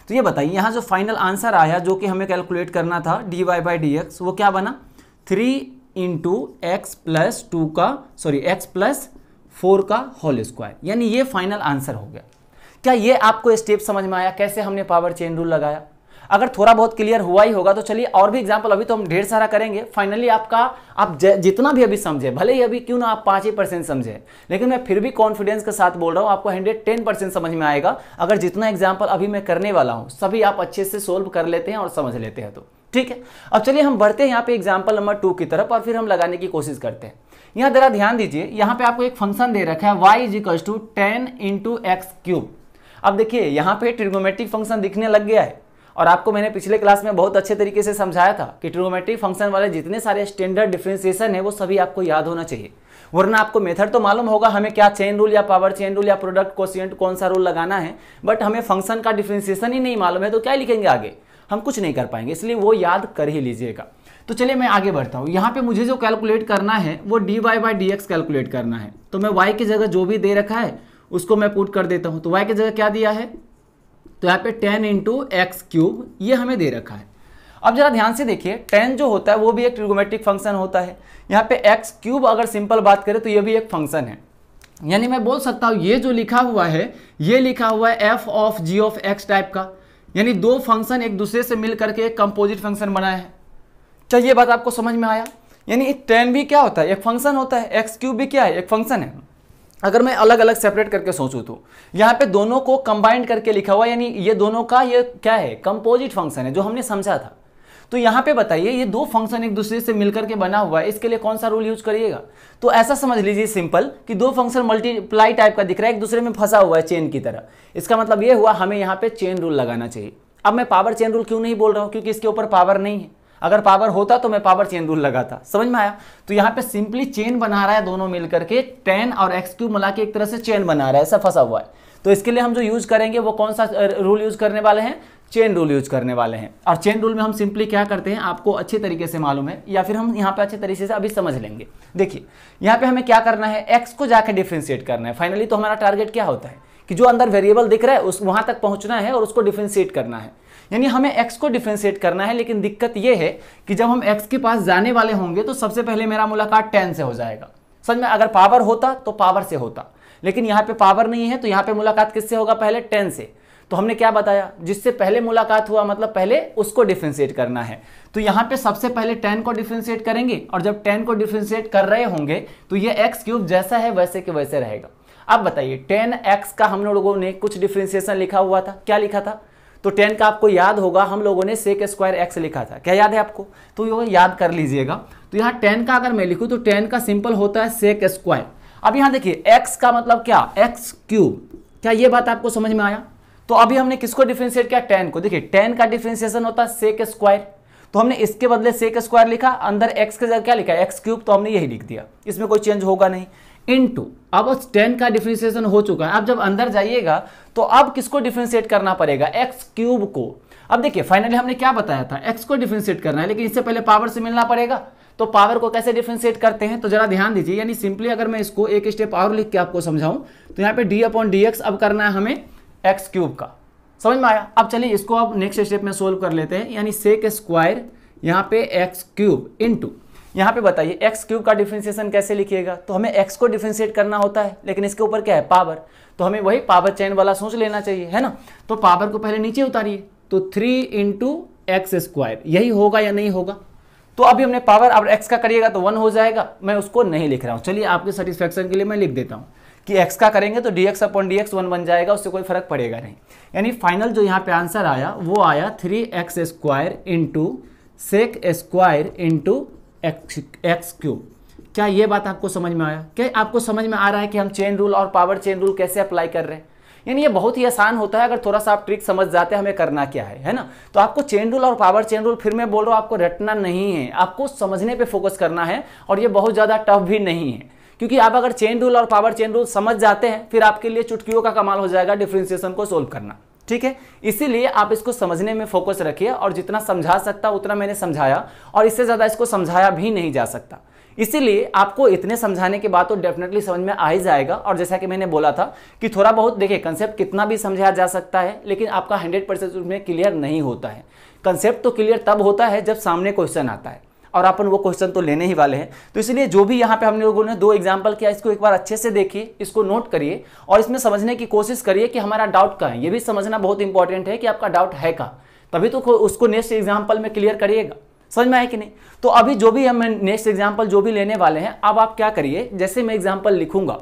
तो ये बताइए, यहाँ जो फाइनल आंसर आया जो कि हमें कैलकुलेट करना था dy/dx, वो क्या बना? 3 × x+4 का होल स्क्वायर, यानी ये फाइनल आंसर हो गया। क्या ये आपको स्टेप समझ में आया कैसे हमने पावर चेन रूल लगाया? अगर थोड़ा बहुत क्लियर हुआ ही होगा तो चलिए और भी एग्जांपल, अभी तो हम ढेर सारा करेंगे। फाइनली आप जितना भी अभी समझे, भले ही अभी क्यों ना आप 5% समझे, लेकिन मैं फिर भी कॉन्फिडेंस के साथ बोल रहा हूं, आपको 110% समझ में आएगा अगर जितना एग्जाम्पल अभी मैं करने वाला हूं सभी आप अच्छे से सोल्व कर लेते हैं और समझ लेते हैं तो ठीक है। अब चलिए हम बढ़ते हैं यहाँ पे एग्जाम्पल नंबर 2 की तरफ और फिर हम लगाने की कोशिश करते हैं। यहाँ जरा ध्यान दीजिए, यहाँ पे आपको एक फंक्शन दे रखा है y = 10 × x³। अब देखिए यहाँ पे ट्रिग्नोमेट्रिक फंक्शन दिखने लग गया है, और आपको मैंने पिछले क्लास में बहुत अच्छे तरीके से समझाया था कि ट्रिग्नोमेट्रिक फंक्शन वाले जितने सारे स्टैंडर्ड डिफरेंशिएशन है वो सभी आपको याद होना चाहिए, वरना आपको मेथड तो मालूम होगा हमें क्या चेन रूल या पावर चेन रूल या प्रोडक्ट कोशिएंट कौन सा रूल लगाना है, बट हमें फंक्शन का डिफरेंशिएशन ही नहीं मालूम है तो क्या लिखेंगे आगे, हम कुछ नहीं कर पाएंगे, इसलिए वो याद कर ही लीजिएगा। तो चलिए मैं आगे बढ़ता हूँ। यहाँ पे मुझे जो कैलकुलेट करना है वो dy/dx कैलकुलेट करना है, तो मैं y की जगह जो भी दे रखा है उसको मैं पुट कर देता हूँ। तो y की जगह क्या दिया है, तो यहाँ पे 10 × x³ ये हमें दे रखा है। अब जरा ध्यान से देखिए, 10 जो होता है वो भी एक ट्रिग्नोमेट्रिक फंक्शन होता है। यहाँ पे x³ अगर सिंपल बात करें तो ये भी एक फंक्शन है, यानी मैं बोल सकता हूँ ये जो लिखा हुआ है ये लिखा हुआ है f(g)(x) टाइप का, यानी दो फंक्शन एक दूसरे से मिल करके एक कंपोजिट फंक्शन बनाए हैं। क्या ये बात आपको समझ में आया? यानी 10 भी क्या होता है, एक फंक्शन होता है, x³ भी क्या है, एक फंक्शन है। अगर मैं अलग अलग सेपरेट करके सोचूं तो यहाँ पे दोनों को कंबाइंड करके लिखा हुआ, यानी ये दोनों का ये क्या है, कंपोजिट फंक्शन है जो हमने समझा था। तो यहाँ पे बताइए ये दो फंक्शन एक दूसरे से मिलकर के बना हुआ है, इसके लिए कौन सा रूल यूज करिएगा? तो ऐसा समझ लीजिए सिंपल कि दो फंक्शन मल्टीप्लाई टाइप का दिख रहा है, एक दूसरे में फंसा हुआ है चेन की तरह। इसका मतलब ये हुआ हमें यहाँ पे चेन रूल लगाना चाहिए। अब मैं पावर चेन रूल क्यों नहीं बोल रहा हूँ? क्योंकि इसके ऊपर पावर नहीं है। अगर पावर होता तो मैं पावर चेन रूल लगाता। समझ में आया? तो यहाँ पे सिंपली चेन बना रहा है दोनों मिलकर के, 10 और x क्यूब मिला के एक तरह से चेन बना रहा है, ऐसा फंसा हुआ है। तो इसके लिए हम जो यूज करेंगे वो कौन सा रूल यूज करने वाले हैं? चेन रूल यूज करने वाले हैं। और चेन रूल में हम सिंपली क्या करते हैं आपको अच्छी तरीके से मालूम है, या फिर हम यहाँ पे अच्छे तरीके से अभी समझ लेंगे। देखिए यहाँ पे हमें क्या करना है, x को जाकर डिफ्रेंशिएट करना है। फाइनली तो हमारा टारगेट क्या होता है कि जो अंदर वेरिएबल दिख रहा है उस वहां तक पहुंचना है और उसको डिफ्रेंशिएट करना है, यानी हमें x को डिफ्रेंशिएट करना है। लेकिन दिक्कत यह है कि जब हम x के पास जाने वाले होंगे तो सबसे पहले मेरा मुलाकात 10 से हो जाएगा। समझ में? अगर पावर होता तो पावर से होता, लेकिन यहाँ पे पावर नहीं है, तो यहाँ पे मुलाकात किससे होगा? पहले 10 से। तो हमने क्या बताया, जिससे पहले मुलाकात हुआ मतलब पहले उसको डिफ्रेंशिएट करना है। तो यहाँ पे सबसे पहले 10 को डिफ्रेंशिएट करेंगे, और जब 10 को डिफ्रेंशिएट कर रहे होंगे तो ये एक्स क्यूब जैसा है वैसे के वैसे रहेगा। अब बताइए 10x का हम लोगों ने कुछ डिफ्रेंशिएशन लिखा हुआ था, क्या लिखा था? तो 10 का आपको याद होगा हम लोगों ने sec स्क्वायर x लिखा था, क्या याद है आपको? तो ये याद कर लीजिएगा। तो यहाँ 10 का अगर मैं लिखूँ तो 10 का सिंपल होता है sec स्क्वायर। अब यहाँ देखिए x का मतलब क्या, x क्यूब। क्या ये बात आपको समझ में आया? तो अभी हमने किसको डिफरेंशिएट किया? 10 को। देखिए 10 का डिफरेंशिएशन होता है sec स्क्वायर, तो हमने इसके बदले sec स्क्वायर लिखा, अंदर x के जगह क्या लिखा है? x क्यूब, तो हमने यही लिख दिया, इसमें कोई चेंज होगा नहीं। इनटू अब 10 का डिफरेंशिएशन हो चुका है। अब जब अंदर जाइएगा तो अब किसको डिफरेंशिएट करना पड़ेगा? x क्यूब को। अब देखिए फाइनली हमने क्या बताया था, x को डिफरेंशिएट करना है, लेकिन इससे पहले पावर से मिलना पड़ेगा। तो पावर को कैसे डिफरेंशिएट करते हैं तो जरा ध्यान दीजिए, यानी सिंपली अगर मैं इसको एक स्टेप और लिख के आपको समझाऊं तो यहाँ पे d/dx अब करना है हमें x क्यूब का। समझ में आया? अब चलिए इसको अब नेक्स्ट स्टेप में सोल्व कर लेते हैं, यानी sec स्क्वायर यहाँ पे x क्यूब इनटू यहाँ पे बताइए x क्यूब का डिफरेंशिएशन कैसे लिखिएगा? तो हमें x को डिफरेंशिएट करना होता है, लेकिन इसके ऊपर क्या है? पावर। तो हमें वही पावर चेन वाला सोच लेना चाहिए, है ना? तो पावर को पहले नीचे उतारिए, तो 3 × x स्क्वायर, यही होगा या नहीं होगा? तो अभी हमने पावर, अब x का करिएगा तो 1 हो जाएगा। मैं उसको नहीं लिख रहा हूँ, चलिए आपके सेटिस्फेक्शन के लिए मैं लिख देता हूँ कि x का करेंगे तो dx/dx 1 बन जाएगा, उससे कोई फर्क पड़ेगा नहीं। यानी फाइनल जो यहाँ पे आंसर आया वो आया 3x square into sec square into x cube. क्या ये बात आपको समझ में आया? क्या आपको समझ में आ रहा है कि हम चेन रूल और पावर चेन रूल कैसे अप्लाई कर रहे हैं? यानी ये बहुत ही आसान होता है अगर थोड़ा सा आप ट्रिक समझ जाते हैं हमें करना क्या है ना? तो आपको चेन रूल और पावर चेन रूल, फिर मैं बोल रहा हूँ, आपको रटना नहीं है, आपको समझने पे फोकस करना है। और ये बहुत ज़्यादा टफ भी नहीं है, क्योंकि आप अगर चेन रूल और पावर चेन रूल समझ जाते हैं फिर आपके लिए चुटकियों का कमाल हो जाएगा डिफरेंशिएशन को सोल्व करना। ठीक है, इसीलिए आप इसको समझने में फोकस रखिए, और जितना समझा सकता उतना मैंने समझाया, और इससे ज़्यादा इसको समझाया भी नहीं जा सकता। इसीलिए आपको इतने समझाने के बाद तो डेफिनेटली समझ में आ ही जाएगा। और जैसा कि मैंने बोला था कि थोड़ा बहुत देखिए, कंसेप्ट कितना भी समझाया जा सकता है, लेकिन आपका 100% उसमें क्लियर नहीं होता है। कंसेप्ट तो क्लियर तब होता है जब सामने क्वेश्चन आता है, और अपन वो क्वेश्चन तो लेने ही वाले हैं। तो इसलिए जो भी यहाँ पे हम लोगों ने 2 एग्जाम्पल किया, इसको एक बार अच्छे से देखिए, इसको नोट करिए, और इसमें समझने की कोशिश करिए कि हमारा डाउट कहाँ है। ये भी समझना बहुत इंपॉर्टेंट है कि आपका डाउट है कहाँ, तभी तो उसको नेक्स्ट एग्जाम्पल में क्लियर करिएगा। समझ में आए कि नहीं? तो अभी जो भी हम नेक्स्ट एग्जाम्पल जो भी लेने वाले हैं, अब आप क्या करिए, जैसे मैं एग्जाम्पल लिखूंगा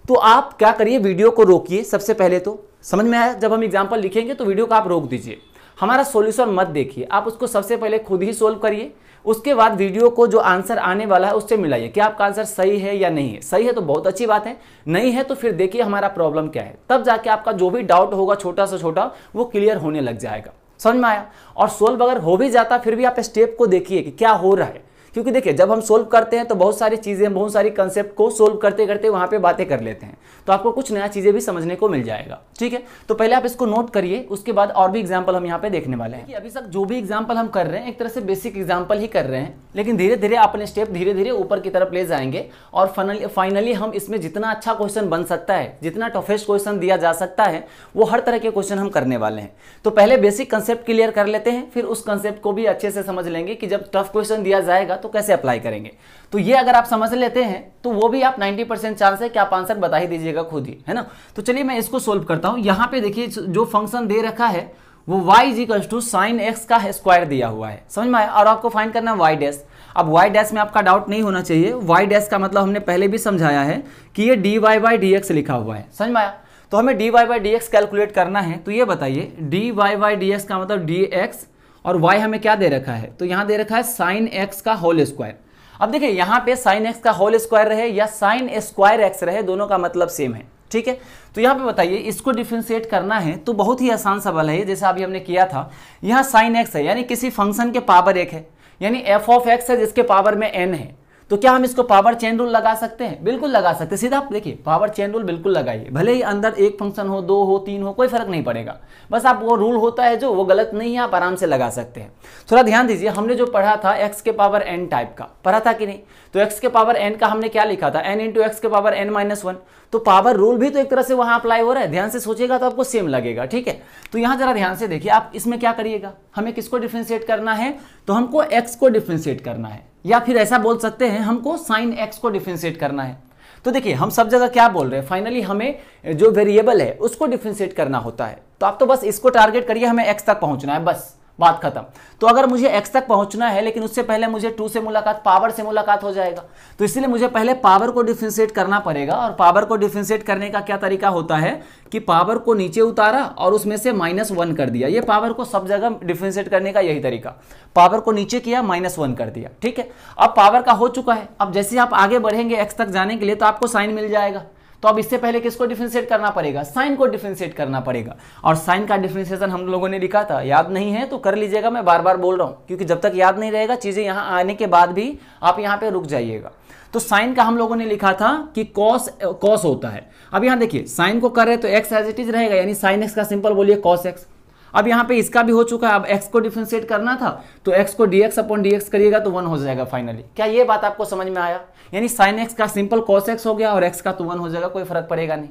तो आप क्या करिए, वीडियो को रोकिए। सबसे पहले तो समझ में आया, जब हम एग्जाम्पल लिखेंगे तो वीडियो को आप रोक दीजिए, हमारा सॉल्यूशन मत देखिए, आप उसको सबसे पहले खुद ही सोल्व करिए। उसके बाद वीडियो को जो आंसर आने वाला है उससे मिलाइए कि आपका आंसर सही है या नहीं है। सही है तो बहुत अच्छी बात है, नहीं है तो फिर देखिए हमारा प्रॉब्लम क्या है, तब जाके आपका जो भी डाउट होगा छोटा से छोटा वो क्लियर होने लग जाएगा। समझ में आया? और सोल्व अगर हो भी जाता फिर भी आप स्टेप को देखिए कि क्या हो रहा है, क्योंकि देखिए जब हम सोल्व करते हैं तो बहुत सारी चीज़ें, बहुत सारी कंसेप्ट को सोल्व करते करते वहाँ पे बातें कर लेते हैं, तो आपको कुछ नया चीज़ें भी समझने को मिल जाएगा। ठीक है, तो पहले आप इसको नोट करिए, उसके बाद और भी एग्जाम्पल हम यहाँ पे देखने वाले हैं। कि अभी तक जो भी एग्जाम्पल हम कर रहे हैं एक तरह से बेसिक एग्जाम्पल ही कर रहे हैं, लेकिन धीरे धीरे अपने स्टेप धीरे धीरे ऊपर की तरफ ले जाएंगे, और फाइनली हम इसमें जितना अच्छा क्वेश्चन बन सकता है, जितना टफेस्ट क्वेश्चन दिया जा सकता है, वो हर तरह के क्वेश्चन हम करने वाले हैं। तो पहले बेसिक कंसेप्ट क्लियर कर लेते हैं, फिर उस कंसेप्ट को भी अच्छे से समझ लेंगे कि जब टफ क्वेश्चन दिया जाएगा तो कैसे अप्लाई करेंगे। तो ये अगर आप समझ लेते हैं तो वो भी आप 90% चांस है कि आप आंसर बता ही दीजिएगा खुद ही, है ना? तो चलिए मैं इसको सोल्व करता हूं। यहाँ पे देखिए जो फंक्शन दे रखा है वो y = sin x का स्क्वायर दिया हुआ है। समझ में आया? और आपको फाइंड करना है y डैश। अब y डैश में आपका डाउट नहीं होना चाहिए, y डैश का मतलब हमने पहले भी समझाया है कि ये dy बाई dx लिखा हुआ है, समझ में आया। तो हमें dy बाई dx कैलकुलेट करना है, तो ये बताइए dy बाई dx का मतलब dx और y हमें क्या दे रखा है, तो यहाँ दे रखा है साइन x का होल स्क्वायर। अब देखिए यहाँ पे साइन x का होल स्क्वायर रहे या साइन स्क्वायर x रहे, दोनों का मतलब सेम है, ठीक है। तो यहाँ पे बताइए इसको डिफरेंशिएट करना है तो बहुत ही आसान सवाल है, जैसे अभी हमने किया था। यहाँ साइन x है यानी किसी फंक्शन के पावर 1 है, यानी f ऑफ x है जिसके पावर में n है, तो क्या हम इसको पावर चेन रूल लगा सकते हैं? बिल्कुल लगा सकते हैं। सीधा आप देखिए पावर चेन रूल बिल्कुल लगाइए, भले ही अंदर एक फंक्शन हो, 2 हो, 3 हो, कोई फर्क नहीं पड़ेगा, बस आप वो रूल होता है जो वो गलत नहीं है, आप आराम से लगा सकते हैं। थोड़ा ध्यान दीजिए, हमने जो पढ़ा था x के पावर n टाइप का पढ़ा था कि नहीं, तो x के पावर n का हमने क्या लिखा था, n इंटू एक्स के पावर n माइनस 1, तो पावर रूल भी तो एक तरह से वहां अप्लाई हो रहा है, ध्यान से सोचिएगा तो आपको सेम लगेगा, ठीक है। तो यहाँ जरा ध्यान से देखिए, आप इसमें क्या करिएगा, हमें किसको डिफरेंशिएट करना है, तो हमको x को डिफरेंशिएट करना है, या फिर ऐसा बोल सकते हैं हमको साइन x को डिफरेंशिएट करना है। तो देखिए हम सब जगह क्या बोल रहे हैं, फाइनली हमें जो वेरिएबल है उसको डिफरेंशिएट करना होता है, तो आप तो बस इसको टारगेट करिए, हमें x तक पहुंचना है, बस बात खत्म। तो अगर मुझे x तक पहुंचना है लेकिन उससे पहले मुझे 2 से मुलाकात, पावर से मुलाकात हो जाएगा, तो इसलिए मुझे पहले पावर को डिफरेंशिएट करना पड़ेगा। और पावर को डिफरेंशिएट करने का क्या तरीका होता है कि पावर को नीचे उतारा और उसमें से -1 कर दिया, ये पावर को सब जगह डिफरेंशिएट करने का यही तरीका, पावर को नीचे किया -1 कर दिया, ठीक है। अब पावर का हो चुका है, अब जैसे आप आगे बढ़ेंगे x तक जाने के लिए तो आपको साइन मिल जाएगा, तो अब इससे पहले किसको डिफरेंशिएट करना पड़ेगा, साइन को डिफरेंशिएट करना पड़ेगा। और साइन का डिफरेंशिएशन हम लोगों ने लिखा था, याद नहीं है तो कर लीजिएगा, मैं बार बार बोल रहा हूँ क्योंकि जब तक याद नहीं रहेगा चीजें यहाँ आने के बाद भी आप यहाँ पे रुक जाइएगा। तो साइन का हम लोगों ने लिखा था कि कॉस होता है। अब यहाँ देखिए साइन को कर रहे तो एक्स एज इट इज रहेगा, यानी साइन एक्स का सिंपल बोलिए कॉस एक्स। अब यहाँ पे इसका भी हो चुका है, अब x को डिफरेंशिएट करना था तो x को dx अपॉन dx करिएगा तो 1 हो जाएगा फाइनली। क्या ये बात आपको समझ में आया, यानी sin x का सिंपल cos x हो गया और x का तो 1 हो जाएगा, कोई फर्क पड़ेगा नहीं।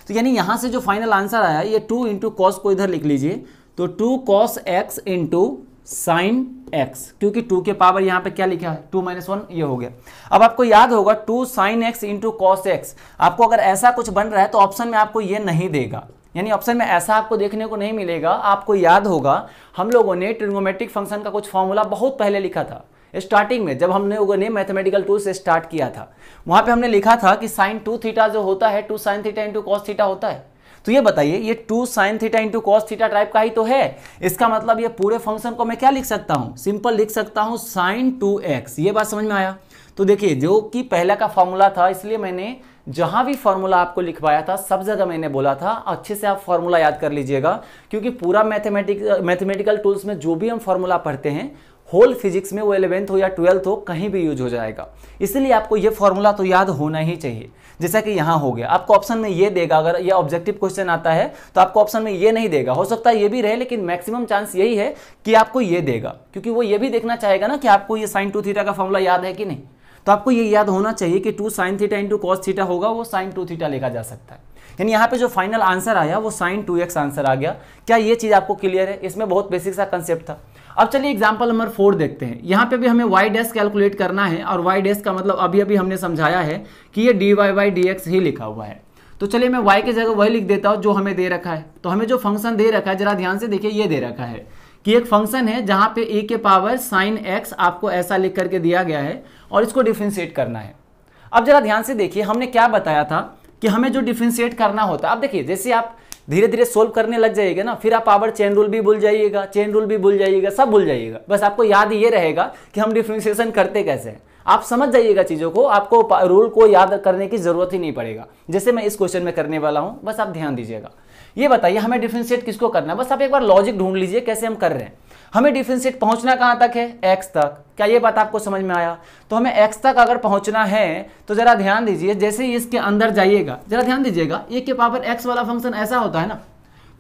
तो यानी यहाँ से जो फाइनल आंसर आया ये 2 इंटू कॉस को इधर लिख लीजिए, तो 2 cos x into sine x, क्योंकि 2 के पावर यहाँ पे क्या लिखा है 2 - 1, ये हो गया। अब आपको याद होगा 2 sin x into cos x, आपको अगर ऐसा कुछ बन रहा है तो ऑप्शन में आपको ये नहीं देगा, यानी ऑप्शन में ऐसा आपको देखने को नहीं मिलेगा। आपको याद होगा हम लोगों ने ट्रिग्नोमेट्रिक फंक्शन का कुछ फॉर्मूला बहुत पहले लिखा था, स्टार्टिंग में जब हमने लोगों ने मैथमेटिकल टूल से स्टार्ट किया था, वहां पे हमने लिखा था कि साइन 2 थीटा जो होता है 2 sin theta into cos theta होता है। तो ये बताइए ये 2 sin theta into cos theta type का ही तो है, इसका मतलब ये पूरे फंक्शन को मैं क्या लिख सकता हूँ, सिंपल लिख सकता हूँ sin 2x। ये बात समझ में आया। तो देखिए जो कि पहला का फॉर्मूला था, इसलिए मैंने जहां भी फॉर्मूला आपको लिखवाया था सब जगह मैंने बोला था अच्छे से आप फॉर्मूला याद कर लीजिएगा, क्योंकि पूरा मैथमेटिकल टूल्स में जो भी हम फॉर्मूला पढ़ते हैं होल फिजिक्स में, वो 11th हो या 12th हो, कहीं भी यूज हो जाएगा, इसलिए आपको ये फॉर्मूला तो याद होना ही चाहिए। जैसा कि यहाँ हो गया, आपको ऑप्शन में ये देगा, अगर ये ऑब्जेक्टिव क्वेश्चन आता है तो आपको ऑप्शन में ये नहीं देगा, हो सकता है ये भी रहे लेकिन मैक्सिमम चांस यही है कि आपको ये देगा, क्योंकि वो ये भी देखना चाहेगा ना कि आपको ये sin 2 थीटा का फॉर्मूला याद है कि नहीं। तो आपको ये याद होना चाहिए कि 2 sin theta into cos theta होगा, वो sin 2 थीटा लिखा जा सकता है। यानी यहाँ पे जो फाइनल आंसर आया वो sin 2x आंसर आ गया। क्या ये चीज आपको क्लियर है? इसमें बहुत बेसिक सा कंसेप्ट था। अब चलिए एग्जांपल नंबर 4 देखते हैं। यहाँ पे भी हमें y डैश कैलकुलेट करना है, और y डैश का मतलब अभी अभी हमने समझाया है कि ये dy बाई dx ही लिखा हुआ है। तो चलिए मैं y की जगह वही लिख देता हूँ जो हमें दे रखा है। तो हमें जो फंक्शन दे रखा है जरा ध्यान से देखिए, ये दे रखा है कि एक फंक्शन है जहाँ पे e के पावर साइन x आपको ऐसा लिख करके दिया गया है और इसको डिफरेंशिएट करना है। अब जरा ध्यान से देखिए हमने क्या बताया था कि हमें जो डिफरेंशिएट करना होता है, अब देखिए जैसे आप धीरे धीरे सोल्व करने लग जाइएगा ना, फिर आप पावर चेन रूल भी भूल जाइएगा, चेन रूल भी भूल जाइएगा, सब भूल जाइएगा। बस आपको याद ये रहेगा कि हम डिफरेंशिएशन करते कैसे हैं, आप समझ जाइएगा चीज़ों को, आपको रूल को याद करने की जरूरत ही नहीं पड़ेगा, जैसे मैं इस क्वेश्चन में करने वाला हूँ। बस आप ध्यान दीजिएगा। ये बताइए हमें डिफरेंशिएट किसको करना है, बस आप एक बार लॉजिक ढूंढ लीजिए कैसे हम कर रहे हैं। हमें डिफरेंशिएट पहुंचना कहां तक है, x तक। क्या ये बात आपको समझ में आया? तो हमें x तक अगर पहुंचना है तो जरा ध्यान दीजिए, जैसे ही इसके अंदर जाइएगा जरा ध्यान दीजिएगा, e के पावर x वाला फंक्शन ऐसा होता है ना,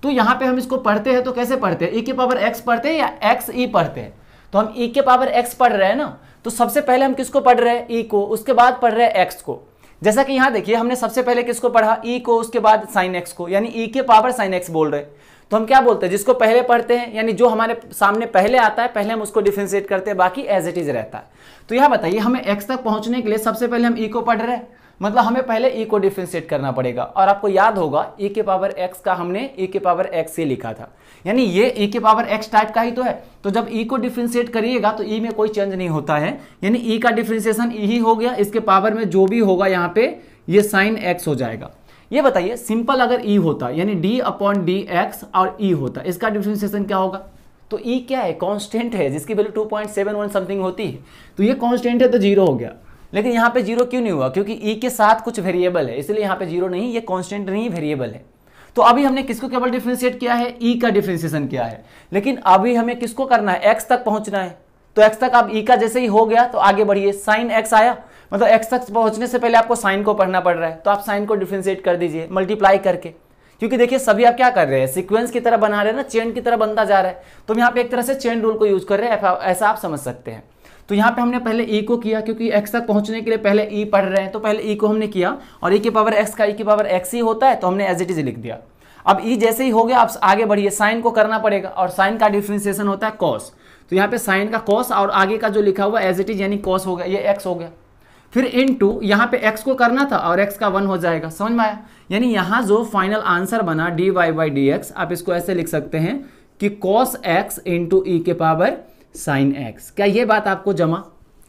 तो यहाँ पे हम इसको पढ़ते हैं तो कैसे पढ़ते हैं, e के पावर x पढ़ते हैं या x e पढ़ते हैं। तो हम e के पावर x पढ़ रहे हैं ना, तो सबसे पहले हम किसको पढ़ रहे हैं, e को, उसके बाद पढ़ रहे हैं x को। जैसा कि यहाँ देखिए हमने सबसे पहले किसको पढ़ा, e को, उसके बाद साइन x को, यानी e के पावर साइन x बोल रहे हैं। तो हम क्या बोलते हैं, जिसको पहले पढ़ते हैं यानी जो हमारे सामने पहले आता है पहले हम उसको डिफरेंशिएट करते हैं, बाकी एज इट इज रहता है। तो यह बताइए हमें x तक पहुंचने के लिए सबसे पहले हम e को पढ़ रहे हैं, मतलब हमें पहले e को डिफरेंशिएट करना पड़ेगा। और आपको याद होगा e के पावर x का हमने e के पावर x से लिखा था, यानी ये e के पावर x टाइप का ही तो है। तो जब e को डिफरेंशिएट करिएगा तो e में कोई चेंज नहीं होता है, यानी e का डिफरेंशिएशन e ही हो गया, इसके पावर में जो भी होगा यहाँ पे ये साइन x हो जाएगा। ये बताइए सिंपल अगर e होता यानी d अपॉन डी एक्स और e होता, इसका डिफरेंशिएशन क्या होगा? तो e क्या है? कांस्टेंट है जिसकी वैल्यू 2.71 समथिंग होती है, तो ये कांस्टेंट है तो जीरो हो गया। लेकिन यहाँ पे जीरो क्यों नहीं हुआ? क्योंकि e के साथ कुछ वेरिएबल है, इसलिए यहाँ पे जीरो नहीं, ये कांस्टेंट नहीं वेरिएबल है। तो अभी हमने किसको केवल डिफरेंशिएट किया है? e का डिफरेंशिएशन किया है, लेकिन अभी हमें किसको करना है? x तक पहुंचना है। तो x तक अब e का जैसे ही हो गया तो आगे बढ़िए, साइन x आया, मतलब x तक पहुंचने से पहले आपको साइन को पढ़ना पड़ रहा है, तो आप साइन को डिफरेंशिएट कर दीजिए मल्टीप्लाई करके, क्योंकि देखिए सभी आप क्या कर रहे हैं, सीक्वेंस की तरह बना रहे हैं ना, चेन की तरह बनता जा रहा है। तो हम यहाँ पे एक तरह से चेन रूल को यूज कर रहे हैं, ऐसा आप समझ सकते हैं। तो यहाँ पे हमने पहले e को किया, क्योंकि x तक पहुंचने के लिए पहले e पढ़ रहे हैं, तो पहले e को हमने किया, और e के पावर x का e के पावर x ही होता है, तो हमने एज इट इज लिख दिया। अब e जैसे ही हो गया, अब आगे बढ़िए, साइन को करना पड़ेगा, और साइन का डिफरेंशिएशन होता है कॉस। तो यहाँ पे साइन का कॉस और आगे का जो लिखा हुआ एज इट इज यानी कॉस हो गया, ये x हो गया। फिर इनटू यहाँ पे x को करना था और x का 1 हो जाएगा, समझ में आया? यानी यहाँ जो फाइनल आंसर बना dy बाई डी एक्स, आप इसको ऐसे लिख सकते हैं कि cos x इंटू ई के पावर साइन x। क्या ये बात आपको जमा?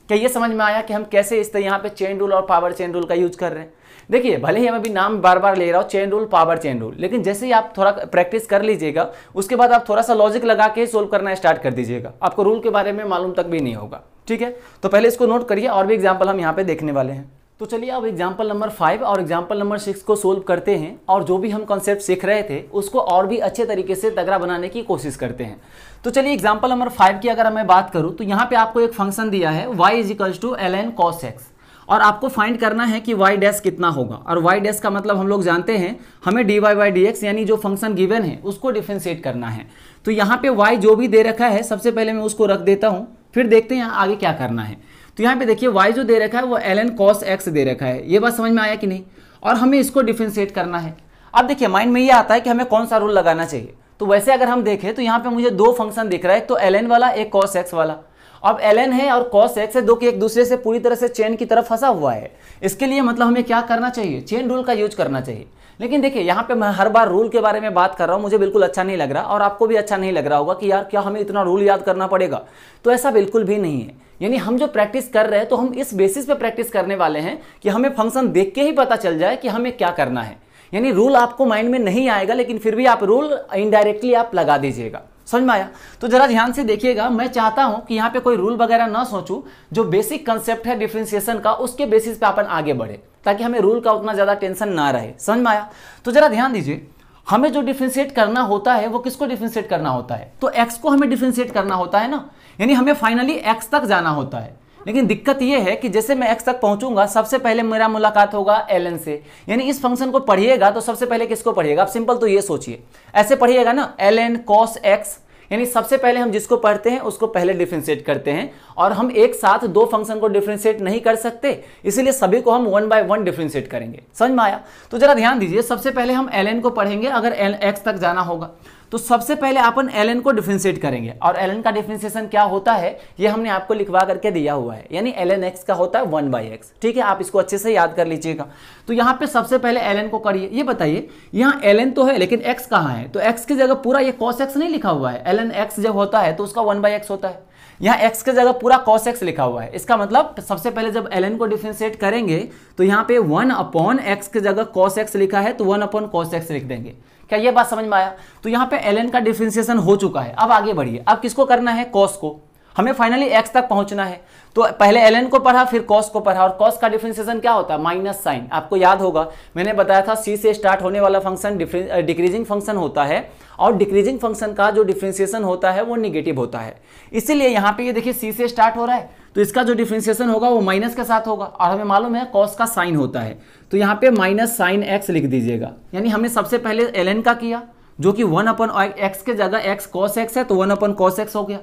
क्या ये समझ में आया कि हम कैसे इस यहाँ पे चेन रूल और पावर चेन रूल का यूज कर रहे हैं? देखिए भले ही हम अभी नाम बार बार ले रहा हूँ chain rule, power chain rule, लेकिन जैसे ही आप थोड़ा प्रैक्टिस कर लीजिएगा उसके बाद आप थोड़ा सा लॉजिक लगा के सोल्व करना स्टार्ट कर दीजिएगा, आपको रूल के बारे में मालूम तक भी नहीं होगा। ठीक है, तो पहले इसको नोट करिए, और भी एग्जाम्पल हम यहाँ पे देखने वाले हैं। तो चलिए अब एग्जाम्पल नंबर 5 और एग्जाम्पल नंबर 6 को सोल्व करते हैं, और जो भी हम कॉन्सेप्ट सीख रहे थे उसको और भी अच्छे तरीके से तगड़ा बनाने की कोशिश करते हैं। तो चलिए एग्जाम्पल नंबर 5 की अगर मैं बात करूं तो यहाँ पे आपको एक फंक्शन दिया है y is equals to ln cos x, और आपको फाइंड करना है कि y डैश कितना होगा। और y डैश का मतलब हम लोग जानते हैं, हमें dy बाई डी एक्स यानी जो फंक्शन गिवन है उसको डिफरेंशिएट करना है। तो यहाँ पे y जो भी दे रखा है सबसे पहले मैं उसको रख देता हूँ, फिर देखते हैं यहाँ आगे क्या करना है। तो यहाँ पे देखिए y जो दे रखा है वो ln cos x दे रखा है, ये बात समझ में आया कि नहीं? और हमें इसको डिफरेंशिएट करना है। अब देखिए माइंड में ये आता है कि हमें कौन सा रूल लगाना चाहिए। तो वैसे अगर हम देखें तो यहाँ पे मुझे दो फंक्शन दिख रहा है, एक तो ln वाला, एक cos x वाला। अब ln है और cos x है, दो के एक दूसरे से पूरी तरह से चेन की तरफ फंसा हुआ है। इसके लिए मतलब हमें क्या करना चाहिए? चेन रूल का यूज करना चाहिए। लेकिन देखिए यहाँ पे मैं हर बार रूल के बारे में बात कर रहा हूँ, मुझे बिल्कुल अच्छा नहीं लग रहा, और आपको भी अच्छा नहीं लग रहा होगा कि यार क्या हमें इतना रूल याद करना पड़ेगा। तो ऐसा बिल्कुल भी नहीं है, यानी हम जो प्रैक्टिस कर रहे हैं तो हम इस बेसिस पे प्रैक्टिस करने वाले हैं कि हमें फंक्शन देख के ही पता चल जाए कि हमें क्या करना है। यानी रूल आपको माइंड में नहीं आएगा, लेकिन फिर भी आप रूल इनडायरेक्टली आप लगा दीजिएगा। समझ में आया? तो जरा ध्यान से देखिएगा, मैं चाहता हूं कि यहाँ पे कोई रूल वगैरह ना सोचूं, जो बेसिक कंसेप्ट है डिफरेंशिएशन का उसके बेसिस पे अपन आगे बढ़े, ताकि हमें रूल का उतना ज्यादा टेंशन ना रहे। समझ में आया? तो जरा ध्यान दीजिए, हमें जो डिफरेंशिएट करना होता है वो किसको डिफरेंशिएट करना होता है? तो x को हमें डिफरेंशिएट करना होता है ना, यानी हमें फाइनली x तक जाना होता है। लेकिन दिक्कत यह है कि जैसे मैं x तक पहुंचूंगा सबसे पहले मेरा मुलाकात होगा ln से, यानी इस फंक्शन को पढ़िएगा तो सबसे पहले किसको पढ़िएगा? आप सिंपल तो ये सोचिए, ऐसे पढ़िएगा ना, ln cos x, यानी सबसे पहले हम जिसको पढ़ते हैं उसको पहले डिफरेंशिएट करते हैं, और हम एक साथ दो फंक्शन को डिफरेंशिएट नहीं कर सकते, इसीलिए सभी को हम 1 बाय 1 डिफरेंशिएट करेंगे। समझ में आया? तो जरा ध्यान दीजिए, सबसे पहले हम ln को पढ़ेंगे अगर x तक जाना होगा, तो सबसे पहले अपन ln को डिफरेंशिएट करेंगे। और ln का डिफरेंशिएशन क्या होता है ये हमने आपको लिखवा करके दिया हुआ है, यानी ln x का होता है 1 बाई एक्स। ठीक है, आप इसको अच्छे से याद कर लीजिएगा। तो यहाँ पे सबसे पहले ln को करिए। ये बताइए यहाँ ln तो है लेकिन x कहाँ है? तो x की जगह पूरा ये cos x नहीं लिखा हुआ है। ln x जब होता है तो उसका 1 बाई एक्स होता है, यहाँ x की जगह पूरा cos x लिखा हुआ है। इसका मतलब सबसे पहले जब ln को डिफरेंशिएट करेंगे तो यहाँ पे 1 अपॉन x की जगह cos x लिखा है तो 1 अपॉन cos x लिख देंगे। क्या ये बात समझ में आया? तो यहाँ पे ln का डिफरेंशिएशन हो चुका है। अब आगे बढ़िए, अब किसको करना है? cos को। हमें फाइनली x तक पहुंचना है, तो पहले ln को पढ़ा फिर cos को पढ़ा, और cos का डिफरेंशिएशन क्या होता है? Minus sine. आपको याद होगा मैंने बताया था c से स्टार्ट होने वाला फंक्शन डिक्रीजिंग फंक्शन होता है, और डिक्रीजिंग फंक्शन का जो डिफरेंशिएशन होता है वो निगेटिव होता है। इसीलिए यहाँ पे ये देखिए c से स्टार्ट हो रहा है तो इसका जो डिफरेंशिएशन होगा वो माइनस के साथ होगा, और हमें मालूम है cos का साइन होता है, तो यहाँ पे माइनस साइन x लिख दीजिएगा। यानी हमने सबसे पहले ln का किया जो कि 1 अपन x के जगह x cos x है तो 1 अपन cos x हो गया।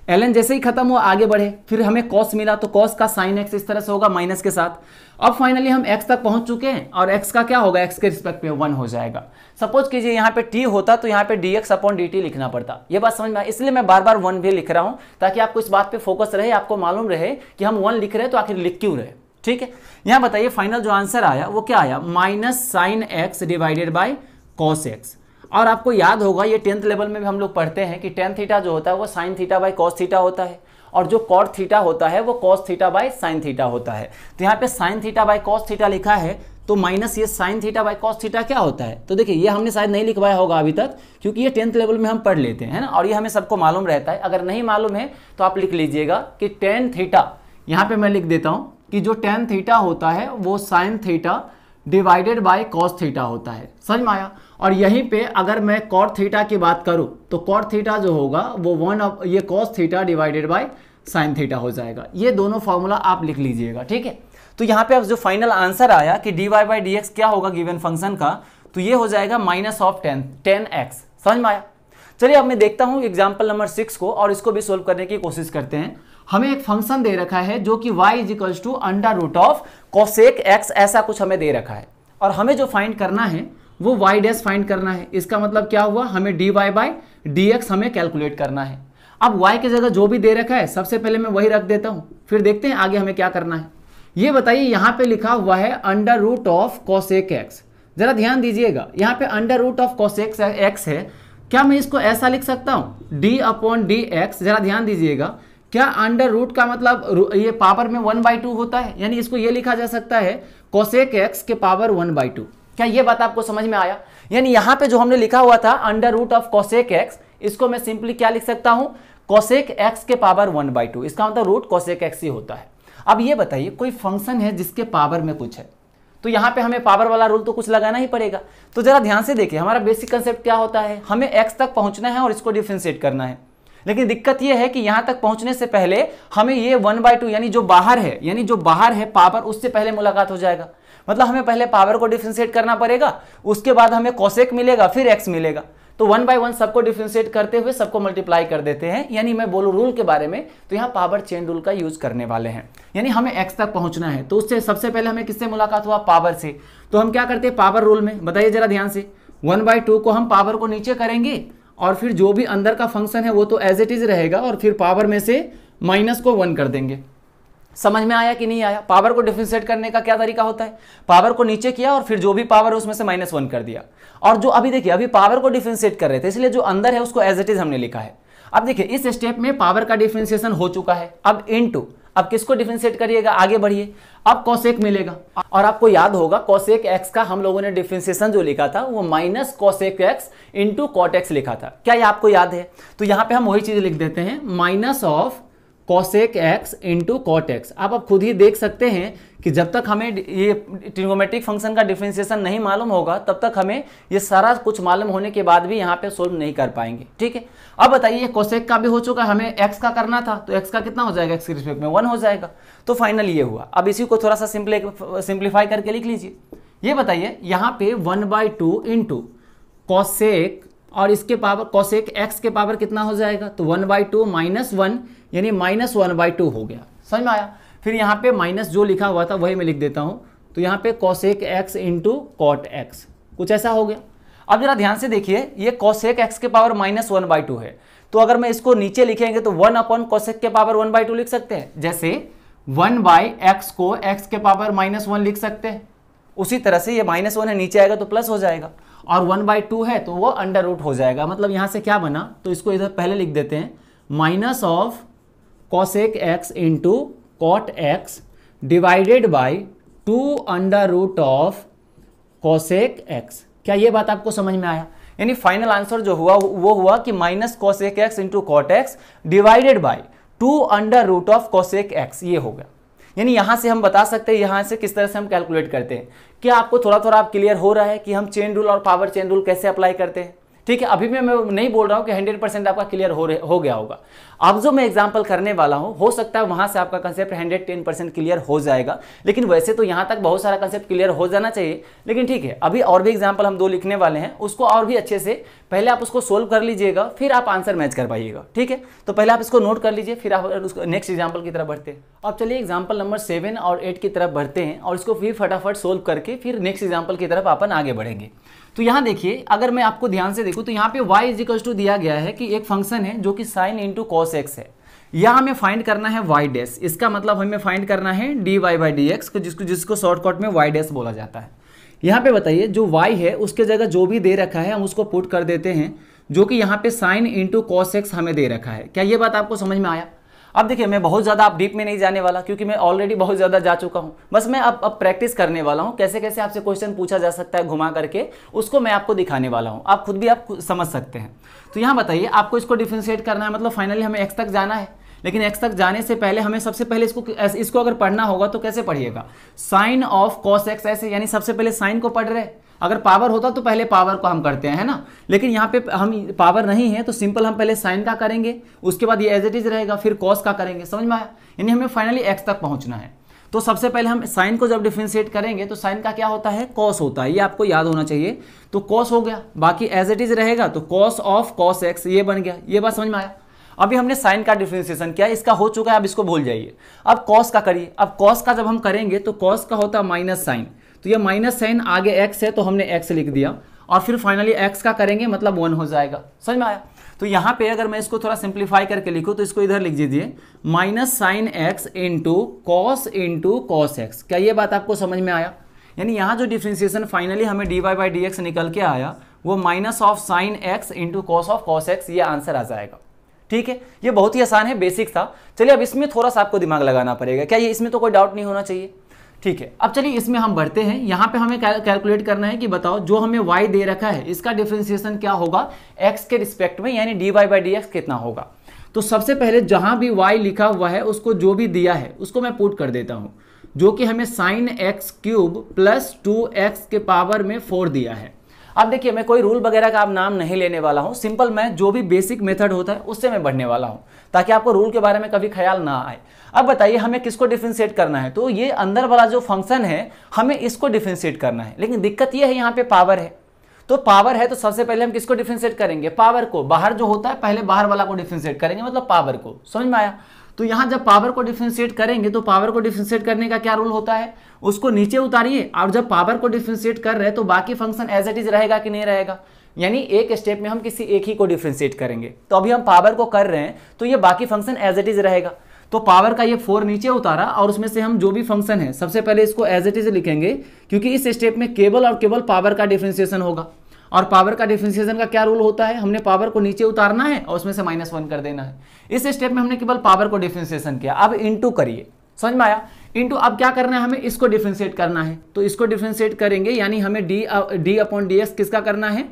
ln जैसे ही खत्म हुआ आगे बढ़े, फिर हमें cos मिला तो cos का sin x इस तरह से होगा माइनस के साथ। अब फाइनली हम x तक पहुंच चुके हैं, और x का क्या होगा? x के रिस्पेक्ट में 1 हो जाएगा। सपोज कीजिए यहाँ पे t होता तो यहाँ पे dx अपॉन dt लिखना पड़ता। ये बात समझ में आई? इसलिए मैं बार बार 1 भी लिख रहा हूँ ताकि आपको इस बात पे फोकस रहे, आपको मालूम रहे कि हम 1 लिख रहे हैं तो आखिर लिख क्यों रहे। ठीक है, यहाँ बताइए फाइनल जो आंसर आया वो क्या आया, minus sine x divided by cos x. और आपको याद होगा ये 10th लेवल में भी हम लोग पढ़ते हैं कि टेन थीटा जो होता है वो sine theta by cos theta होता है, और जो कॉट थीटा होता है वो cos theta by sine theta होता है। तो यहाँ पे sine theta by cos theta लिखा है, तो माइनस ये sine theta by cos theta क्या होता है। तो देखिए ये हमने शायद नहीं लिखवाया होगा अभी तक, क्योंकि ये 10th लेवल में हम पढ़ लेते हैं, है ना, और ये हमें सबको मालूम रहता है। अगर नहीं मालूम है तो आप लिख लीजिएगा कि टेन थीटा, यहाँ पे मैं लिख देता हूँ कि जो टेन थीटा होता है वो sine theta divided by cos theta होता है। समझ में आया। और यहीं पे अगर मैं कॉट थीटा की बात करूं तो कॉट थीटा जो होगा वो ये cos theta divided by sine theta हो जाएगा। ये दोनों फॉर्मूला आप लिख लीजिएगा, ठीक है। तो यहाँ पे अब जो फाइनल आंसर आया कि D Y by D X क्या होगा गिवन फंक्शन का, तो ये हो जाएगा माइनस ऑफ 10x। समझ में आया। चलिए अब मैं देखता हूँ एग्जाम्पल नंबर 6 को, और इसको भी सोल्व करने की कोशिश करते हैं। हमें एक फंक्शन दे रखा है जो कि y is equals to under root of cosec x, ऐसा कुछ हमें दे रखा है, और हमें जो फाइंड करना है वो y डैश फाइंड करना है। इसका मतलब क्या हुआ, हमें dy बाई dx हमें कैलकुलेट करना है। अब y की जगह जो भी दे रखा है सबसे पहले मैं वही रख देता हूँ, फिर देखते हैं आगे हमें क्या करना है। ये बताइए यहाँ पे लिखा हुआ है under root of cosec x, जरा ध्यान दीजिएगा, यहाँ पे under root of cosec x है। क्या मैं इसको ऐसा लिख सकता हूँ d अपॉन डी एक्स, जरा ध्यान दीजिएगा, क्या अंडर रूट का मतलब ये पावर में 1/2 होता है, यानी इसको ये लिखा जा सकता है कोसेक x के पावर 1/2। क्या ये बात आपको समझ में आया। यानी यहाँ पे जो हमने लिखा हुआ था under root of cosec x, इसको मैं सिंपली क्या लिख सकता हूँ, कोसेक x के पावर 1/2, इसका मतलब रूट कोसेक x ही होता है। अब ये बताइए कोई फंक्शन है जिसके पावर में कुछ है, तो यहाँ पे हमें पावर वाला रूल तो कुछ लगाना ही पड़ेगा। तो जरा ध्यान से देखिए हमारा बेसिक कंसेप्ट क्या होता है, हमें x तक पहुंचना है और इसको डिफरेंशिएट करना है। लेकिन दिक्कत यह है कि यहां तक पहुंचने से पहले हमें ये 1/2 यानी जो बाहर है पावर, उससे पहले मुलाकात हो जाएगा। मतलब हमें पहले पावर को डिफरेंशिएट करना पड़ेगा, उसके बाद हमें कोसेक मिलेगा, फिर x मिलेगा। तो 1/1 सबको डिफरेंशिएट करते हुए सबको मल्टीप्लाई कर देते हैं। यानी मैं बोलूं रूल के बारे में तो यहाँ पावर चेन रूल का यूज करने वाले हैं। यानी हमें x तक पहुंचना है, तो उससे सबसे पहले हमें किससे मुलाकात हुआ, पावर से। तो हम क्या करते हैं पावर रूल में, बताइए जरा ध्यान से, 1/2 को हम पावर को नीचे करेंगे और फिर जो भी अंदर का फंक्शन है वो तो एज इट इज रहेगा, और फिर पावर में से माइनस को 1 कर देंगे। समझ में आया कि नहीं आया। पावर को डिफरेंशिएट करने का क्या तरीका होता है, पावर को नीचे किया और फिर जो भी पावर है उसमें से -1 कर दिया। और जो अभी देखिए अभी पावर को डिफरेंशिएट कर रहे थे, इसलिए जो अंदर है उसको एज इट इज हमने लिखा है। अब देखिए इस स्टेप में पावर का डिफरेंशिएशन हो चुका है। अब इनटू, अब किसको डिफरेंशिएट करिएगा, आगे बढ़िए, अब कोसेक मिलेगा। और आपको याद होगा कोसेक x का हम लोगों ने डिफरेंशिएशन जो लिखा था वो minus cosec x into cot X लिखा था। क्या ये आपको याद है। तो यहाँ पे हम वही चीज लिख देते हैं, minus of cosec x into cot X. आप अब खुद ही देख सकते हैं कि जब तक हमें ये ट्रिग्नोमेट्रिक फंक्शन का डिफरेंशिएशन नहीं मालूम होगा तब तक हमें ये सारा कुछ मालूम होने के बाद भी यहाँ पे सोल्व नहीं कर पाएंगे। ठीक है, अब बताइए कोसेक का भी हो चुका, हमें x का करना था, तो x का कितना हो जाएगा, x के रिस्पेक्ट में 1 हो जाएगा। तो फाइनल ये हुआ। अब इसी को थोड़ा सा सिंप्लीफाई करके लिख लीजिए। ये बताइए यहाँ पे 1/2 इंटू कोसेक, और इसके पावर कोसेक x के पावर कितना हो जाएगा, तो 1/2 माइनस 1 यानी -1/2 हो गया। समझ में आया। फिर यहाँ पे माइनस जो लिखा हुआ था वही मैं लिख देता हूँ, तो यहाँ पे cosec x into cot X, कुछ ऐसा हो गया। अब जरा ध्यान से देखिए, ये कोसेक x के पावर -1/2 है, तो अगर मैं इसको नीचे लिखेंगे तो 1 अपॉन कोसेक के पावर 1/2 लिख सकते हैं। जैसे 1/x को x के पावर -1 लिख सकते हैं, उसी तरह से ये -1 है, नीचे आएगा तो प्लस हो जाएगा, और 1/2 है तो वो अंडर रूट हो जाएगा। मतलब यहाँ से क्या बना, तो इसको इधर पहले लिख देते हैं, minus of cosec x into cot X divided by 2 under root of cosec x। क्या ये बात आपको समझ में आया। यानी फाइनल आंसर जो हुआ वो हुआ कि minus cosec x into cot X divided by 2 under root of cosec x, ये हो गया। यानी यहां से हम बता सकते हैं यहां से किस तरह से हम कैलकुलेट करते हैं। क्या आपको थोड़ा थोड़ा आप क्लियर हो रहा है कि हम चेन रूल और पावर चेन रूल कैसे अप्लाई करते हैं। ठीक है, अभी भी मैं नहीं बोल रहा हूं कि 100% आपका क्लियर हो गया होगा। अब जो मैं एग्जांपल करने वाला हूं, हो सकता है वहां से आपका कंसेप्ट 110% क्लियर हो जाएगा, लेकिन वैसे तो यहां तक बहुत सारा कंसेप्ट क्लियर हो जाना चाहिए। लेकिन ठीक है, अभी और भी एग्जांपल हम 2 लिखने वाले हैं, उसको और भी अच्छे से पहले आप उसको सोल्व कर लीजिएगा, फिर आप आंसर मैच कर पाइएगा। ठीक है, तो पहले आप इसको नोट कर लीजिए, फिर आप उसको नेक्स्ट एग्जाम्पल की तरफ बढ़ते हैं। अब चलिए एग्जाम्पल नंबर 7 और 8 की तरफ बढ़ते हैं, और इसको फिर फटाफट सोल्व करके फिर नेक्स्ट एग्जाम्पल की तरफ अपन आगे बढ़ेंगे। तो यहाँ देखिए, अगर मैं आपको ध्यान से देखूं तो यहाँ पे y इज इक्वल टू दिया गया है कि एक फंक्शन है जो कि sine into cos cos x है। यहाँ हमें फाइंड करना है y डैश, इसका मतलब हमें फाइंड करना है dy बाई dx को, जिसको शॉर्टकट में y डैश बोला जाता है। यहाँ पे बताइए जो y है उसके जगह जो भी दे रखा है हम उसको पुट कर देते हैं, जो कि यहाँ पे साइन इंटू कॉस एक्स हमें दे रखा है। क्या ये बात आपको समझ में आया? अब देखिए मैं बहुत ज़्यादा आप डीप में नहीं जाने वाला, क्योंकि मैं ऑलरेडी बहुत ज़्यादा जा चुका हूँ। बस मैं अब प्रैक्टिस करने वाला हूँ, कैसे कैसे आपसे क्वेश्चन पूछा जा सकता है घुमा करके, उसको मैं आपको दिखाने वाला हूँ। आप खुद भी आप समझ सकते हैं। तो यहाँ बताइए आपको इसको डिफरेंशिएट करना है, मतलब फाइनली हमें एक्स तक जाना है। लेकिन एक्स तक जाने से पहले हमें सबसे पहले इसको अगर पढ़ना होगा तो कैसे पढ़िएगा? साइन ऑफ कॉस एक्स ऐसे, यानी सबसे पहले साइन को पढ़ रहे। अगर पावर होता तो पहले पावर को हम करते हैं, है ना। लेकिन यहाँ पे हम पावर नहीं है तो सिंपल हम पहले साइन का करेंगे, उसके बाद ये एज इट इज रहेगा, फिर कॉस का करेंगे। समझ में आया? यानी हमें फाइनली एक्स तक पहुंचना है। तो सबसे पहले हम साइन को जब डिफरेंशिएट करेंगे तो साइन का क्या होता है? कॉस होता है। ये आपको याद होना चाहिए। तो कॉस हो गया, बाकी एज इट इज रहेगा, तो कॉस ऑफ कॉस एक्स ये बन गया। ये बात समझ में आया? अभी हमने साइन का डिफरेंशिएशन किया, इसका हो चुका है, अब इसको भूल जाइए। अब कॉस का करिए। अब कॉस का जब हम करेंगे तो कॉस का होता है माइनस साइन, तो ये माइनस साइन आगे एक्स है तो हमने एक्स लिख दिया, और फिर फाइनली एक्स का करेंगे मतलब 1 हो जाएगा। समझ में आया? तो यहाँ पे अगर मैं इसको थोड़ा सिंप्लीफाई करके लिखूँ तो इसको इधर लिख दीजिए minus sign X into cos x. क्या ये बात आपको समझ में आया? यानी यहाँ जो डिफरेंशिएशन फाइनली हमें D Y by D X निकल के आया वो minus of sine X into cos of cos X, ये आंसर आ जाएगा। ठीक है, ये बहुत ही आसान है, बेसिक था। चलिए अब इसमें थोड़ा सा आपको दिमाग लगाना पड़ेगा। क्या ये इसमें तो कोई डाउट नहीं होना चाहिए? ठीक है, अब चलिए इसमें हम बढ़ते हैं। यहाँ पे हमें कैलकुलेट करना है कि बताओ जो हमें y दे रखा है इसका डिफरेंशिएशन क्या होगा x के रिस्पेक्ट में, यानी dy बाई डी एक्स कितना होगा। तो सबसे पहले जहां भी y लिखा हुआ है उसको जो भी दिया है उसको मैं पुट कर देता हूं, जो कि हमें sine x cube plus 2x के पावर में 4 दिया है। अब देखिए मैं कोई रूल वगैरह का आप नाम नहीं लेने वाला हूं, सिंपल मैं जो भी बेसिक मेथड होता है उससे मैं बढ़ने वाला हूं, ताकि आपको रूल के बारे में कभी ख्याल ना आए। अब बताइए हमें किसको डिफरेंशिएट करना है? तो ये अंदर वाला जो फंक्शन है हमें इसको डिफरेंशिएट करना है। लेकिन दिक्कत ये है यहाँ पे पावर है, तो पावर है तो सबसे पहले हम किसको डिफरेंशिएट करेंगे? पावर को। बाहर जो होता है पहले बाहर वाला को डिफरेंशिएट करेंगे, मतलब पावर को। समझ में आया? तो यहाँ जब पावर को डिफरेंशिएट करेंगे तो पावर को डिफरेंशिएट करने का क्या रूल होता है? उसको नीचे उतारिए, और जब पावर को डिफरेंशिएट कर रहे हैं तो बाकी फंक्शन एज इट इज रहेगा कि नहीं रहेगा? यानी एक स्टेप में हम किसी एक ही को डिफरेंशिएट करेंगे। तो अभी हम पावर को कर रहे हैं तो ये बाकी फंक्शन एज इट इज रहेगा। तो पावर का ये 4 नीचे उतारा, और उसमें से हम जो भी फंक्शन है सबसे पहले इसको एज इट इज लिखेंगे, क्योंकि इस स्टेप में केवल और केवल पावर का डिफरेंशिएशन होगा। और पावर का डिफरेंशिएशन का क्या रूल होता है? हमने पावर को नीचे उतारना है और उसमें से -1 कर देना है। इस स्टेप में हमने केवल पावर को डिफरेंशिएशन किया। अब इंटू करिए। समझ में आया? इंटू अब क्या करना है? हमें इसको डिफरेंशिएट करना है। तो इसको डिफरेंशिएट करेंगे, यानी हमें डी अपॉन डी एक्स किसका करना है?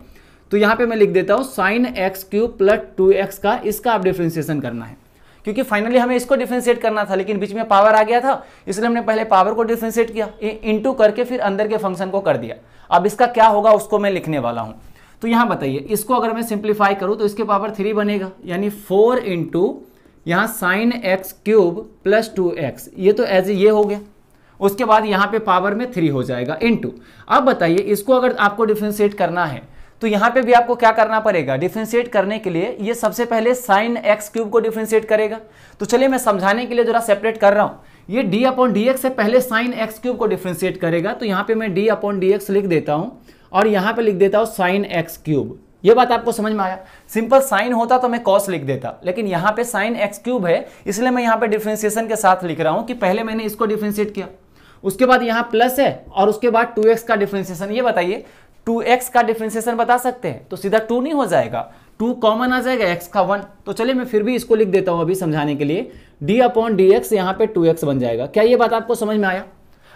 तो यहाँ पे मैं लिख देता हूँ sine x cube plus 2x का, इसका आप डिफरेंशिएशन करना है। क्योंकि फाइनली हमें इसको डिफरेंशिएट करना था, लेकिन बीच में पावर आ गया था, इसलिए हमने पहले पावर को डिफरेंशिएट किया, इंटू करके फिर अंदर के फंक्शन को कर दिया। अब इसका क्या होगा उसको मैं लिखने वाला हूँ। तो यहाँ बताइए इसको अगर मैं सिंप्लीफाई करूँ तो इसके पावर 3 बनेगा, यानी 4 इंटू यहाँ sine x cube plus 2x, ये तो एज ये हो गया। उसके बाद यहाँ पे पावर में 3 हो जाएगा इंटू। अब बताइए इसको अगर आपको डिफरेंशिएट करना है तो यहाँ पे भी आपको क्या करना पड़ेगा? डिफरेंशिएट करने के लिए ये सबसे पहले साइन एक्स क्यूब को डिफरेंशिएट करेगा। तो चलिए मैं समझाने के लिए जरा सेपरेट कर रहा हूँ। ये डी अपॉन डी एक्स से पहले साइन एक्स क्यूब को डिफरेंशिएट करेगा, तो यहाँ पे मैं डी अपॉन डी एक्स लिख देता हूँ और यहाँ पे लिख देता हूँ साइन एक्स क्यूब। ये बात आपको समझ में आया? सिंपल साइन होता तो मैं कॉस लिख देता, लेकिन यहाँ पे साइन एक्स क्यूब है, इसलिए मैं यहाँ पे डिफरेंशिएशन के साथ लिख रहा हूँ कि पहले मैंने इसको डिफरेंशिएट किया, उसके बाद यहाँ प्लस है और उसके बाद 2x का डिफरेंशिएशन। ये बताइए 2x का डिफरेंशिएशन बता सकते हैं? तो सीधा 2 नहीं हो जाएगा, 2 कॉमन आ जाएगा, x का 1। तो चलिए मैं फिर भी इसको लिख देता हूं अभी समझाने के लिए, d अपॉन डी एक्स, यहाँ पे 2x बन जाएगा। क्या ये बात आपको समझ में आया?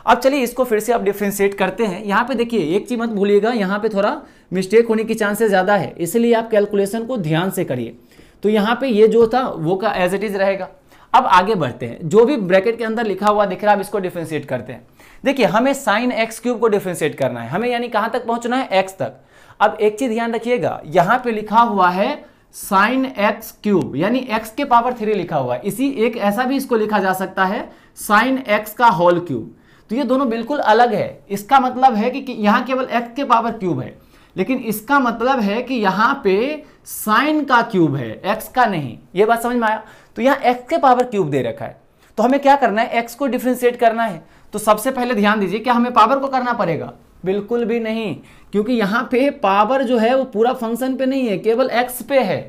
अब चलिए इसको फिर से आप डिफरेंशिएट करते हैं। यहाँ पे देखिए एक चीज मत भूलिएगा, यहाँ पे थोड़ा मिस्टेक होने की चांसेस ज़्यादा है, इसलिए आप कैलकुलेशन को ध्यान से करिए। तो यहाँ पे ये जो था वो का एज इट इज रहेगा। अब आगे बढ़ते हैं, जो भी ब्रैकेट के अंदर लिखा हुआ दिख रहा है अब इसको डिफरेंशिएट करते हैं। देखिए हमें साइन एक्स क्यूब को डिफरेंशिएट करना है, हमें यानी कहाँ तक पहुंचना है? x तक। अब एक चीज ध्यान रखिएगा, यहाँ पे लिखा हुआ है साइन एक्स क्यूब, यानी x के पावर 3 लिखा हुआ है। इसी एक ऐसा भी इसको लिखा जा सकता है साइन x का होल क्यूब। तो ये दोनों बिल्कुल अलग है। इसका मतलब है कि यहाँ केवल x के पावर क्यूब है, लेकिन इसका मतलब है कि यहाँ पे साइन का क्यूब है, x का नहीं। ये बात समझ में आया? तो यहाँ x के पावर क्यूब दे रखा है, तो हमें क्या करना है? x को डिफरेंशिएट करना है। तो सबसे पहले ध्यान दीजिए, क्या हमें पावर को करना पड़ेगा? बिल्कुल भी नहीं, क्योंकि यहाँ पे पावर जो है वो पूरा फंक्शन पे नहीं है, केवल x पे है।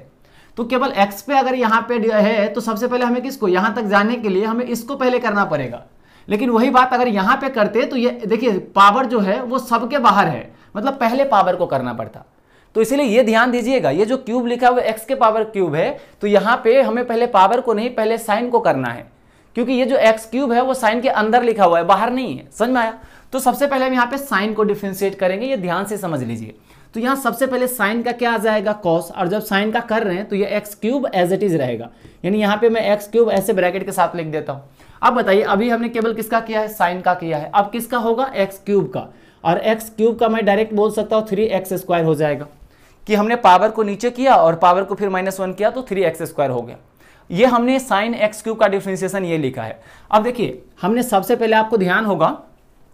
तो केवल x पे अगर यहाँ पे है तो सबसे पहले हमें किसको, यहाँ तक जाने के लिए हमें इसको पहले करना पड़ेगा। लेकिन वही बात अगर यहाँ पे करते तो ये देखिए पावर जो है वो सबके बाहर है, मतलब पहले पावर को करना पड़ता। तो इसीलिए ये ध्यान दीजिएगा, ये जो क्यूब लिखा हुआ x के पावर क्यूब है, तो यहाँ पे हमें पहले पावर को नहीं पहले साइन को करना है, क्योंकि ये जो x क्यूब है वो साइन के अंदर लिखा हुआ है, बाहर नहीं है। समझ में आया? तो सबसे पहले हम यहाँ पे साइन को डिफरेंशिएट करेंगे, ये ध्यान से समझ लीजिए। तो यहाँ सबसे पहले साइन का क्या आ जाएगा, कॉस, और जब साइन का कर रहे हैं तो ये X cube as it is रहेगा, यानी यहाँ पे मैं एक्स क्यूब ऐसे ब्रैकेट के साथ लिख देता हूँ। अब बताइए, अभी हमने केवल किसका किया है, साइन का किया है, अब किसका होगा, एक्स क्यूब का। और एक्स क्यूब का मैं डायरेक्ट बोल सकता हूँ 3x² हो जाएगा, कि हमने पावर को नीचे किया और पावर को फिर -1 किया तो 3x² हो गया। ये हमने साइन एक्स क्यूब का डिफरेंशिएशन ये लिखा है। अब देखिए हमने सबसे पहले, आपको ध्यान होगा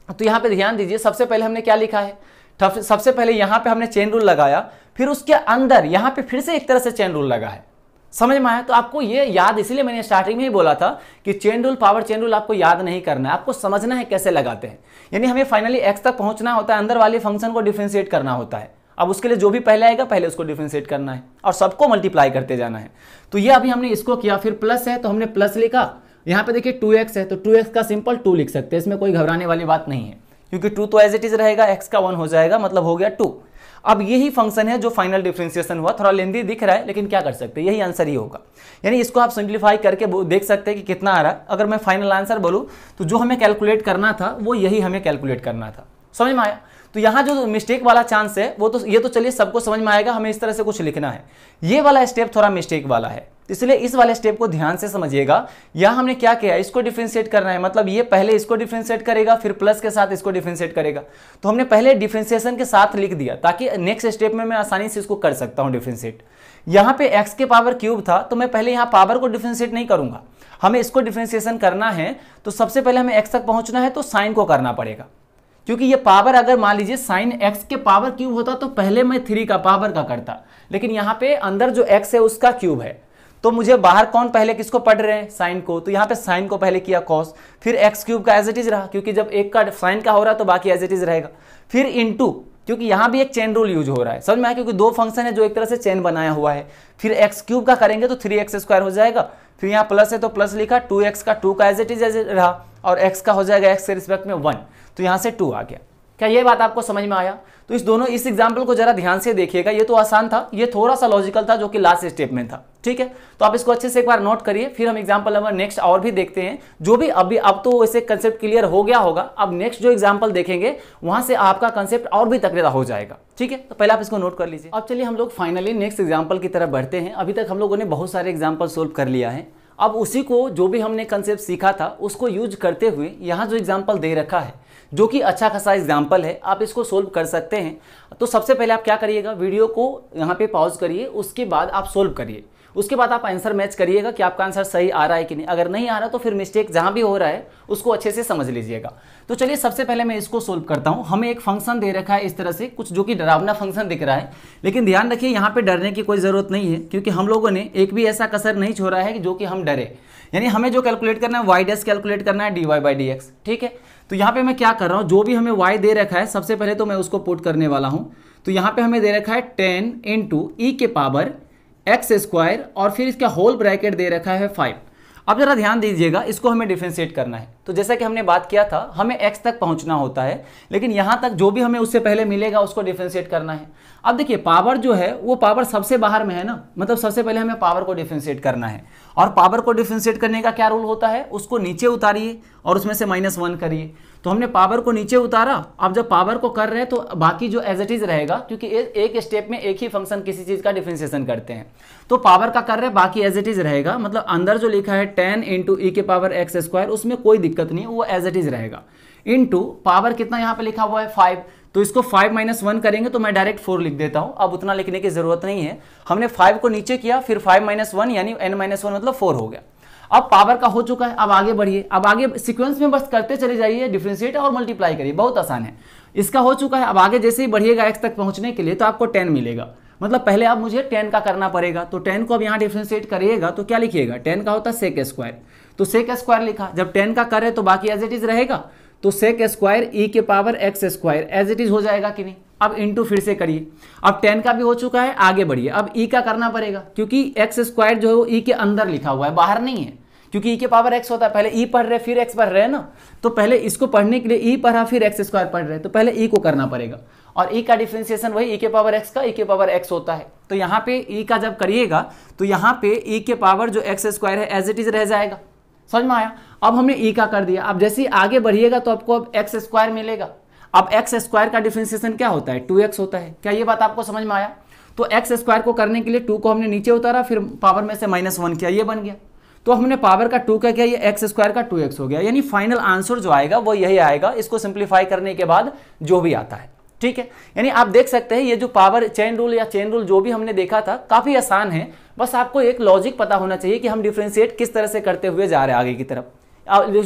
तो यहाँ पे ध्यान दीजिए, सबसे पहले हमने क्या लिखा है, सबसे पहले यहाँ पे हमने चेन रूल लगाया, फिर उसके अंदर यहाँ पे फिर से एक तरह से चेन रूल लगा है। समझ में आया? तो आपको ये याद, इसीलिए मैंने स्टार्टिंग में ही बोला था कि chain rule, power chain rule आपको याद नहीं करना है, आपको समझना है कैसे लगाते हैं। यानी हमें फाइनली x तक पहुंचना होता है, अंदर वाले फंक्शन को डिफरेंशिएट करना होता है। अब उसके लिए जो भी पहले आएगा पहले उसको डिफरेंशिएट करना है और सबको मल्टीप्लाई करते जाना है। तो ये अभी हमने इसको किया, फिर प्लस है तो हमने प्लस लिखा, यहाँ पे देखिए 2x है तो 2x का सिंपल 2 लिख सकते हैं, इसमें कोई घबराने वाली बात नहीं है, क्योंकि 2 तो एज इट इज रहेगा, x का 1 हो जाएगा, मतलब हो गया 2। अब यही फंक्शन है जो फाइनल डिफरेंशिएशन हुआ, थोड़ा लेंदी दिख रहा है लेकिन क्या कर सकते हैं, यही आंसर ही होगा। यानी इसको आप सिंप्लीफाई करके देख सकते हैं कि कितना आ रहा है। अगर मैं फाइनल आंसर बोलूं तो जो हमें कैलकुलेट करना था वो यही हमें कैलकुलेट करना था। समझ में आया? तो यहाँ जो मिस्टेक वाला चांस है वो तो ये तो चलिए सबको समझ में आएगा, हमें इस तरह से कुछ लिखना है। ये वाला स्टेप थोड़ा मिस्टेक वाला है, इसलिए इस वाले स्टेप को ध्यान से समझिएगा। यहाँ हमने क्या किया, इसको डिफरेंशिएट करना है, मतलब ये पहले इसको डिफरेंशिएट करेगा फिर प्लस के साथ इसको डिफरेंशिएट करेगा। तो हमने पहले डिफरेंशिएशन के साथ लिख दिया ताकि नेक्स्ट स्टेप में मैं आसानी से इसको कर सकता हूँ डिफरेंशिएट। यहाँ पे x के पावर क्यूब था तो मैं पहले यहाँ पावर को डिफरेंशिएट नहीं करूंगा, हमें इसको डिफरेंशिएशन करना है तो सबसे पहले हमें x तक पहुंचना है तो साइन को करना पड़ेगा, क्योंकि ये पावर अगर मान लीजिए साइन x के पावर क्यूब होता तो पहले मैं 3 का पावर का करता, लेकिन यहाँ पे अंदर जो x है उसका क्यूब है, तो मुझे बाहर कौन पहले किसको पढ़ रहे हैं, साइन को, तो यहाँ पे साइन को पहले किया कॉस, फिर एक्स क्यूब का एज इट इज रहा, क्योंकि जब एक का साइन का हो रहा है तो बाकी एज इट इज रहेगा, फिर इनटू, क्योंकि यहाँ भी एक चेन रूल यूज हो रहा है। समझ में आया? क्योंकि दो फंक्शन है जो एक तरह से चेन बनाया हुआ है। फिर एक्स क्यूब का करेंगे तो 3x² हो जाएगा, फिर यहाँ प्लस है तो प्लस लिखा, 2x का 2 का एज इट इज रहा, और x का हो जाएगा x के रिस्पेक्ट में 1, तो यहाँ से 2 आ गया। क्या ये बात आपको समझ में आया? तो इस एग्जाम्पल को जरा ध्यान से देखिएगा, ये तो आसान था, ये थोड़ा सा लॉजिकल था जो कि लास्ट स्टेप में था। ठीक है, तो आप इसको अच्छे से एक बार नोट करिए, फिर हम एग्जाम्पल नंबर नेक्स्ट और भी देखते हैं, जो भी अब तो वैसे कंसेप्ट क्लियर हो गया होगा। अब नेक्स्ट जो एग्जाम्पल देखेंगे वहां से आपका कंसेप्ट और भी तकड़ा हो जाएगा। ठीक है, तो पहले आप इसको नोट कर लीजिए। अब चलिए हम लोग फाइनली नेक्स्ट एग्जाम्पल की तरफ बढ़ते हैं। अभी तक हम लोगों ने बहुत सारे एग्जाम्पल सोल्व कर लिया है, अब उसी को जो भी हमने कंसेप्ट सीखा था उसको यूज करते हुए यहाँ जो एग्जाम्पल दे रखा है, जो कि अच्छा खासा एग्जाम्पल है, आप इसको सोल्व कर सकते हैं। तो सबसे पहले आप क्या करिएगा, वीडियो को यहाँ पे पॉज करिए, उसके बाद आप सोल्व करिए, उसके बाद आप आंसर मैच करिएगा कि आपका आंसर सही आ रहा है कि नहीं। अगर नहीं आ रहा तो फिर मिस्टेक जहाँ भी हो रहा है उसको अच्छे से समझ लीजिएगा। तो चलिए सबसे पहले मैं इसको सोल्व करता हूँ। हमें एक फंक्शन दे रखा है इस तरह से कुछ, जो कि डरावना फंक्शन दिख रहा है, लेकिन ध्यान रखिए यहाँ पे डरने की कोई ज़रूरत नहीं है, क्योंकि हम लोगों ने एक भी ऐसा कसर नहीं छोड़ा है कि जो कि हम डरे। यानी हमें जो कैलकुलेट करना है y डैश कैलकुलेट करना है dy/dx। ठीक है, तो यहाँ पे मैं क्या कर रहा हूँ, जो भी हमें y दे रखा है सबसे पहले तो मैं उसको पुट करने वाला हूँ। तो यहाँ पे हमें दे रखा है 10 × e के पावर x² और फिर इसका होल ब्रैकेट दे रखा है 5। अब जरा ध्यान दीजिएगा, इसको हमें डिफरेंशिएट करना है। तो जैसा कि हमने बात किया था, हमें x तक पहुंचना होता है, लेकिन यहाँ तक जो भी हमें उससे पहले मिलेगा उसको डिफरेंशिएट करना है। अब देखिए पावर जो है वो पावर सबसे बाहर में है ना, मतलब सबसे पहले हमें पावर को डिफरेंशिएट करना है, और पावर को डिफरेंशिएट करने का क्या रूल होता है, उसको नीचे उतारिए और उसमें से -1 करिए। तो हमने पावर को नीचे उतारा, अब जब पावर को कर रहे हैं तो बाकी जो एज इट इज रहेगा, क्योंकि एक स्टेप में एक ही फंक्शन किसी चीज का डिफरेंशिएशन करते हैं, तो पावर का कर रहे हैं, बाकी एज इट इज रहेगा। मतलब अंदर जो लिखा है 10 × e के पावर x², उसमें कोई दिक्कत नहीं है, वो एज इट इज रहेगा। इनटू पावर कितना यहाँ पे लिखा हुआ है 5, तो इसको 5 - 1 करेंगे तो मैं डायरेक्ट 4 लिख देता हूँ। अब उतना लिखने की जरूरत नहीं है, हमने 5 को नीचे किया, फिर 5 - 1 यानी n-1 मतलब 4 हो गया। अब पावर का हो चुका है, अब आगे बढ़िए, अब आगे सीक्वेंस में बस करते चले जाइए, डिफरेंशिएट और मल्टीप्लाई करिए, बहुत आसान है। इसका हो चुका है, अब आगे जैसे ही बढ़िएगा x तक पहुंचने के लिए तो आपको 10 मिलेगा, मतलब पहले अब मुझे 10 का करना पड़ेगा। तो 10 को अब यहाँ डिफरेंशिएट करिएगा तो क्या लिखिएगा, 10 का होता है sec², तो sec² लिखा, जब 10 का करे तो बाकी एज इट इज रहेगा, तो sec² e के power x² as it is हो जाएगा कि नहीं। अब इंटू फिर से करिए। अब 10 का भी हो चुका है, आगे बढ़िए। अब ई का करना पड़ेगा क्योंकि एक्स स्क्वायर जो है वो ई के अंदर लिखा हुआ है, बाहर नहीं है, क्योंकि ई के पावर एक्स होता है। पहले ई पढ़ रहे फिर एक्स पढ़ रहे हैं ना, तो पहले इसको पढ़ने के लिए ई पढ़ा फिर एक्स स्क्वायर पढ़ रहे, तो पहले ई को करना पड़ेगा। और ई का डिफरेंशिएशन वही ई के पावर एक्स का ई के पावर एक्स होता है। तो यहाँ पे ई का जब करिएगा तो यहाँ पे ई के पावर जो एक्स स्क्वायर है एज इट इज रह जाएगा। समझ में आया? अब हमने ई का कर दिया। अब जैसे ही आगे बढ़िएगा तो आपको अब एक्स स्क्वायर मिलेगा। अब एक्स स्क्वायर का डिफरेंशिएशन क्या होता है? 2x होता है। क्या ये बात आपको समझ में आया? तो एक्स स्क्वायर को करने के लिए 2 को हमने नीचे उतारा, फिर पावर में से -1 किया, ये बन गया। तो हमने पावर का 2 का किया, ये एक्स स्क्वायर का 2x हो गया। यानी फाइनल आंसर जो आएगा वो यही आएगा, इसको सिंप्लीफाई करने के बाद जो भी आता है। ठीक है, यानी आप देख सकते हैं ये जो पावर चेन रूल या चेन रूल जो भी हमने देखा था काफी आसान है। बस आपको एक लॉजिक पता होना चाहिए कि हम डिफरेंशिएट किस तरह से करते हुए जा रहे हैं आगे की तरफ,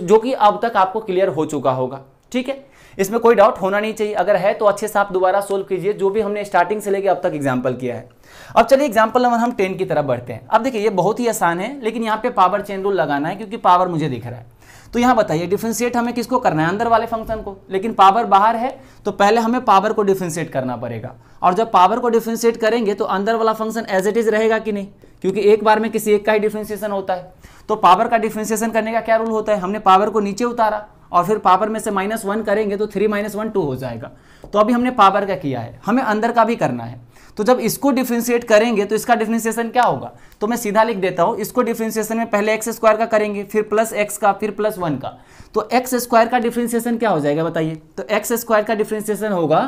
जो कि अब तक आपको क्लियर हो चुका होगा। ठीक है, इसमें कोई डाउट होना नहीं चाहिए। अगर है तो अच्छे से आप दोबारा सोल्व कीजिए जो भी हमने स्टार्टिंग से लेके अब तक एग्जांपल किया है। अब चलिए एग्जांपल नंबर हम 10 की तरफ बढ़ते हैं। अब देखिए ये बहुत ही आसान है, लेकिन यहाँ पे पावर चेन रूल लगाना है क्योंकि पावर मुझे दिख रहा है। तो यहाँ बताइए डिफरेंशिएट हमें किसको करना है? अंदर वाले फंक्शन को, लेकिन पावर बाहर है तो पहले हमें पावर को डिफरेंशिएट करना पड़ेगा। और जब पावर को डिफरेंशिएट करेंगे तो अंदर वाला फंक्शन एज इट इज रहेगा कि नहीं, क्योंकि एक बार में किसी एक का ही डिफरेंशिएशन होता है। तो पावर का डिफरेंशिएशन करने का क्या रूल होता है? हमने पावर को नीचे उतारा और फिर पावर में से -1 करेंगे तो 3 - 1 2 हो जाएगा। तो अभी हमने पावर का किया है, हमें अंदर का भी करना है। तो जब इसको डिफरेंशिएट करेंगे तो इसका डिफरेंशिएशन क्या होगा? तो मैं सीधा लिख देता हूं, इसको डिफरेंशिएशन में पहले एक्स स्क्वायर का करेंगे, फिर प्लस एक्स का, फिर +1 का। तो एक्स स्क्वायर का डिफरेंशिएशन क्या हो जाएगा बताइए? तो एक्स स्क्वायर का डिफरेंशिएशन होगा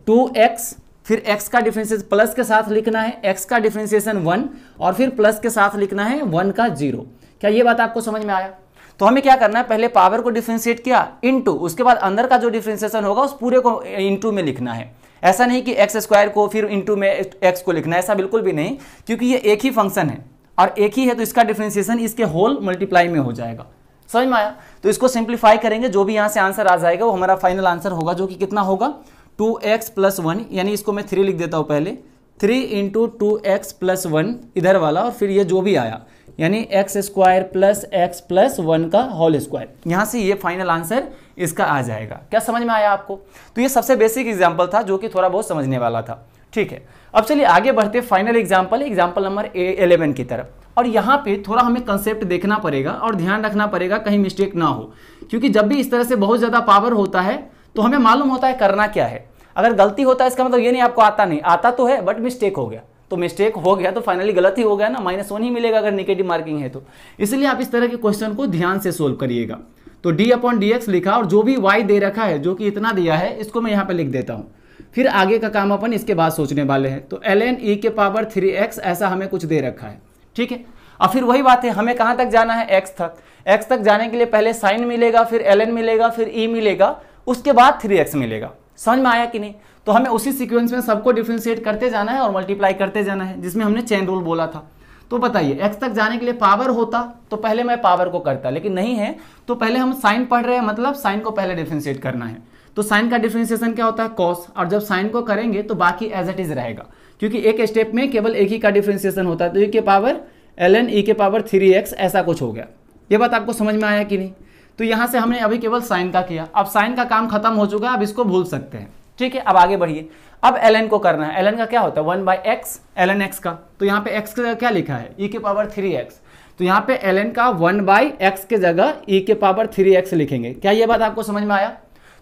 2x, फिर x का डिफरेंशिएशन प्लस के साथ लिखना है, x का डिफरेंशिएशन 1 और फिर प्लस के साथ लिखना है 1 का 0। क्या ये बात आपको समझ में आया? तो हमें क्या करना है, पहले पावर को डिफरेंशिएट किया इनटू, उसके बाद अंदर का जो डिफरेंशिएशन होगा उस पूरे को इनटू में लिखना है। ऐसा नहीं कि एक्स स्क्वायर को फिर इनटू में एक्स को लिखना है, ऐसा बिल्कुल भी नहीं, क्योंकि ये एक ही फंक्शन है और एक ही है तो इसका डिफरेंशिएशन इसके होल मल्टीप्लाई में हो जाएगा। समझ में आया? तो इसको सिंप्लीफाई करेंगे, जो भी यहाँ से आंसर आ जाएगा वो हमारा फाइनल आंसर होगा, जो कि कितना होगा 2x + 1, यानी इसको मैं 3 लिख देता हूँ पहले, 3 × 2x + 1 इधर वाला, और फिर ये जो भी आया यानी x² + x + 1 का होल स्क्वायर, यहाँ से ये फाइनल आंसर इसका आ जाएगा। क्या समझ में आया आपको? तो ये सबसे बेसिक एग्जाम्पल था जो कि थोड़ा बहुत समझने वाला था। ठीक है, अब चलिए आगे बढ़ते फाइनल एग्जाम्पल नंबर 11 की तरफ। और यहाँ पे थोड़ा हमें कंसेप्ट देखना पड़ेगा और ध्यान रखना पड़ेगा कहीं मिस्टेक ना हो, क्योंकि जब भी इस तरह से बहुत ज़्यादा पावर होता है तो हमें मालूम होता है करना क्या है। अगर गलती होता है इसका मतलब ये नहीं आपको आता नहीं, आता तो है बट मिस्टेक हो गया। तो मिस्टेक हो गया तो फाइनली गलत ही हो गया ना, -1 ही मिलेगा अगर नेगेटिव मार्किंग है तो। इसलिए आप इस तरह के क्वेश्चन को ध्यान से सोल्व करिएगा। तो d/dx लिखा और जो भी y दे रखा है जो कि इतना दिया है इसको मैं यहाँ पे लिख देता हूँ, फिर आगे का काम अपन इसके बाद सोचने वाले हैं। तो ln e के पावर 3x ऐसा हमें कुछ दे रखा है। ठीक है, और फिर वही बात है, हमें कहाँ तक जाना है? x तक। x तक जाने के लिए पहले साइन मिलेगा, फिर ln मिलेगा, फिर e मिलेगा, उसके बाद 3x मिलेगा। समझ में आया कि नहीं? तो हमें उसी सीक्वेंस में सबको डिफरेंशिएट करते जाना है और मल्टीप्लाई करते जाना है, जिसमें हमने चेन रूल बोला था। तो बताइए x तक जाने के लिए पावर होता तो पहले मैं पावर को करता, लेकिन नहीं है तो पहले हम साइन पढ़ रहे हैं, मतलब साइन को पहले डिफरेंशिएट करना है। तो साइन का डिफरेंशिएशन क्या होता है? कॉस। और जब साइन को करेंगे तो बाकी एज इट इज रहेगा, क्योंकि एक स्टेप में केवल एक ही का डिफरेंशिएशन होता है। तो e के पावर ln e के पावर 3x ऐसा कुछ हो गया। ये बात आपको समझ में आया कि नहीं? तो यहाँ से हमने अभी केवल साइन का किया, अब साइन का काम खत्म हो चुका है, अब इसको भूल सकते हैं। ठीक है, अब आगे बढ़िए। अब ln को करना है। ln का क्या होता है? 1/x ln x का। तो यहाँ पे x का क्या लिखा है? e के पावर 3x। तो यहाँ पे ln का 1/x के जगह e के पावर 3x लिखेंगे। क्या ये बात आपको समझ में आया?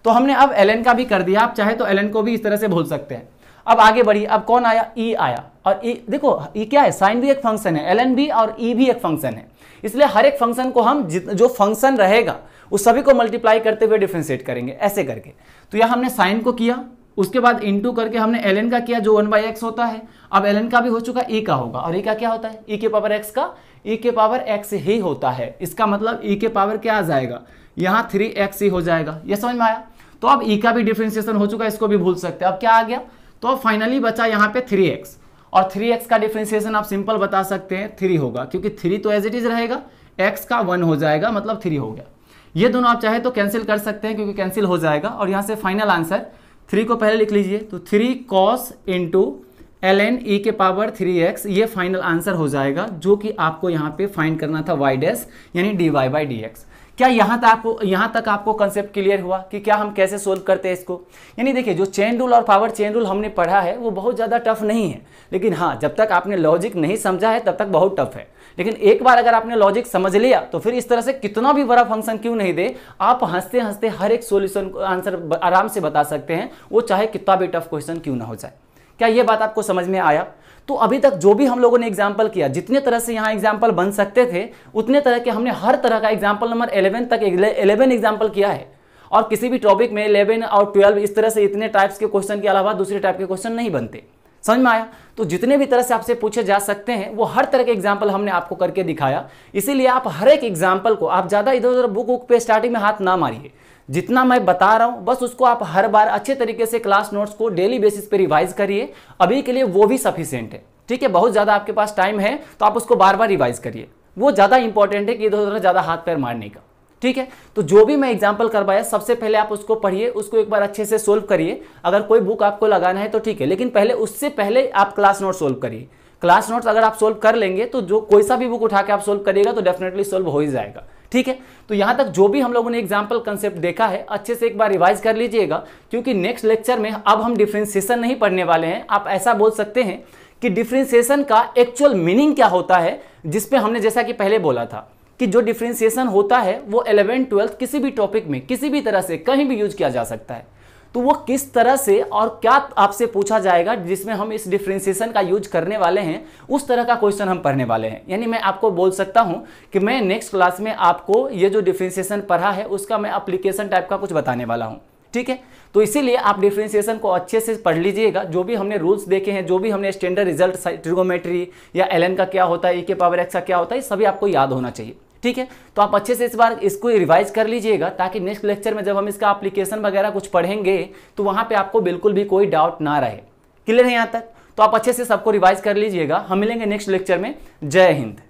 तो हमने अब ln का भी कर दिया, आप चाहे तो ln को भी इस तरह से भूल सकते हैं। अब आगे बढ़िए, अब कौन आया? e आया। और e देखो e क्या है? साइन भी एक फंक्शन है, ln भी और e भी एक फंक्शन है। इसलिए हर एक फंक्शन को हम जो फंक्शन रहेगा उस सभी को मल्टीप्लाई करते हुए डिफरेंशिएट करेंगे ऐसे करके। तो यहाँ हमने साइन को किया, उसके बाद इनटू करके हमने ln का किया जो 1/x होता है। अब ln का भी हो चुका, e का होगा। और e का क्या होता है? e के पावर x का e के पावर x ही होता है। इसका मतलब e के पावर क्या आ जाएगा? यहाँ 3x ही हो जाएगा। ये समझ में आया? तो अब e का भी डिफरेंशिएशन हो चुका है, इसको भी भूल सकते हैं। अब क्या आ गया? तो अब फाइनली बचा यहाँ पे 3x, और 3x का डिफरेंशिएशन आप सिंपल बता सकते हैं 3 होगा, क्योंकि 3 तो एज इट इज रहेगा, x का 1 हो जाएगा, मतलब 3 हो गया। ये दोनों आप चाहे तो कैंसिल कर सकते हैं क्योंकि कैंसिल हो जाएगा, और यहाँ से फाइनल आंसर 3 को पहले लिख लीजिए। तो 3 cos × ln e के पावर 3x ये फाइनल आंसर हो जाएगा, जो कि आपको यहाँ पे फाइंड करना था y डैश यानी dy/dx। क्या यहाँ तक आपको कंसेप्ट क्लियर हुआ कि क्या हम कैसे सोल्व करते हैं इसको? यानी देखिए, जो चेन रूल और पावर चेन रूल हमने पढ़ा है वो बहुत ज़्यादा टफ नहीं है, लेकिन हाँ, जब तक आपने लॉजिक नहीं समझा है तब तक बहुत टफ है। लेकिन एक बार अगर आपने लॉजिक समझ लिया तो फिर इस तरह से कितना भी बड़ा फंक्शन क्यों नहीं दे, आप हंसते हंसते हर एक सॉल्यूशन आंसर आराम से बता सकते हैं, वो चाहे कितना भी टफ क्वेश्चन क्यों ना हो जाए। क्या ये बात आपको समझ में आया? तो अभी तक जो भी हम लोगों ने एग्जाम्पल किया, जितने तरह से यहाँ एग्जाम्पल बन सकते थे उतने तरह के हमने हर तरह का एग्जाम्पल नंबर 11 तक 11 एग्जाम्पल किया है। और किसी भी टॉपिक में 11 और 12 इस तरह से इतने टाइप्स के क्वेश्चन के अलावा दूसरे टाइप के क्वेश्चन नहीं बनते। समझ में आया? तो जितने भी तरह से आपसे पूछे जा सकते हैं वो हर तरह के एग्जाम्पल हमने आपको करके दिखाया। इसीलिए आप हर एक एग्जाम्पल को आप ज़्यादा इधर उधर बुक पे स्टार्टिंग में हाथ ना मारिए। जितना मैं बता रहा हूं बस उसको आप हर बार अच्छे तरीके से क्लास नोट्स को डेली बेसिस पे रिवाइज करिए। अभी के लिए वो भी सफिशिएंट है, ठीक है। बहुत ज़्यादा आपके पास टाइम है तो आप उसको बार बार रिवाइज करिए, वो ज़्यादा इंपॉर्टेंट है कि इधर उधर ज़्यादा हाथ पैर मारने का, ठीक है। तो जो भी मैं एग्जाम्पल करवाया सबसे पहले आप उसको पढ़िए, उसको एक बार अच्छे से सोल्व करिए। अगर कोई बुक आपको लगाना है तो ठीक है, लेकिन पहले उससे पहले आप क्लास नोट सोल्व करिए। क्लास नोट्स अगर आप सोल्व कर लेंगे तो जो कोई सा भी बुक उठा के आप सोल्व करिएगा तो डेफिनेटली सोल्व हो ही जाएगा, ठीक है। तो यहाँ तक जो भी हम लोगों ने एग्जाम्पल कंसेप्ट देखा है अच्छे से एक बार रिवाइज कर लीजिएगा, क्योंकि नेक्स्ट लेक्चर में अब हम डिफरेंशिएशन नहीं पढ़ने वाले हैं। आप ऐसा बोल सकते हैं कि डिफरेंशिएशन का एक्चुअल मीनिंग क्या होता है, जिसपे हमने जैसा कि पहले बोला था कि जो डिफरेंशिएशन होता है वो 11th 12th किसी भी टॉपिक में किसी भी तरह से कहीं भी यूज किया जा सकता है। तो वो किस तरह से और क्या आपसे पूछा जाएगा जिसमें हम इस डिफरेंशिएशन का यूज करने वाले हैं, उस तरह का क्वेश्चन हम पढ़ने वाले हैं। यानी मैं आपको बोल सकता हूं कि मैं नेक्स्ट क्लास में आपको ये जो डिफरेंशिएशन पढ़ा है उसका मैं एप्लीकेशन टाइप का कुछ बताने वाला हूं, ठीक है। तो इसीलिए आप डिफरेंशिएशन को अच्छे से पढ़ लीजिएगा। जो भी हमने रूल्स देखे हैं, जो भी हमने स्टैंडर्ड रिजल्ट ट्रिगोमेट्री या ln का क्या होता है, e के पावर x का क्या होता है, सभी आपको याद होना चाहिए, ठीक है। तो आप अच्छे से इस बार इसको रिवाइज कर लीजिएगा, ताकि नेक्स्ट लेक्चर में जब हम इसका एप्लीकेशन वगैरह कुछ पढ़ेंगे तो वहां पे आपको बिल्कुल भी कोई डाउट ना रहे। क्लियर है यहाँ तक? तो आप अच्छे से सबको रिवाइज कर लीजिएगा। हम मिलेंगे नेक्स्ट लेक्चर में। जय हिंद।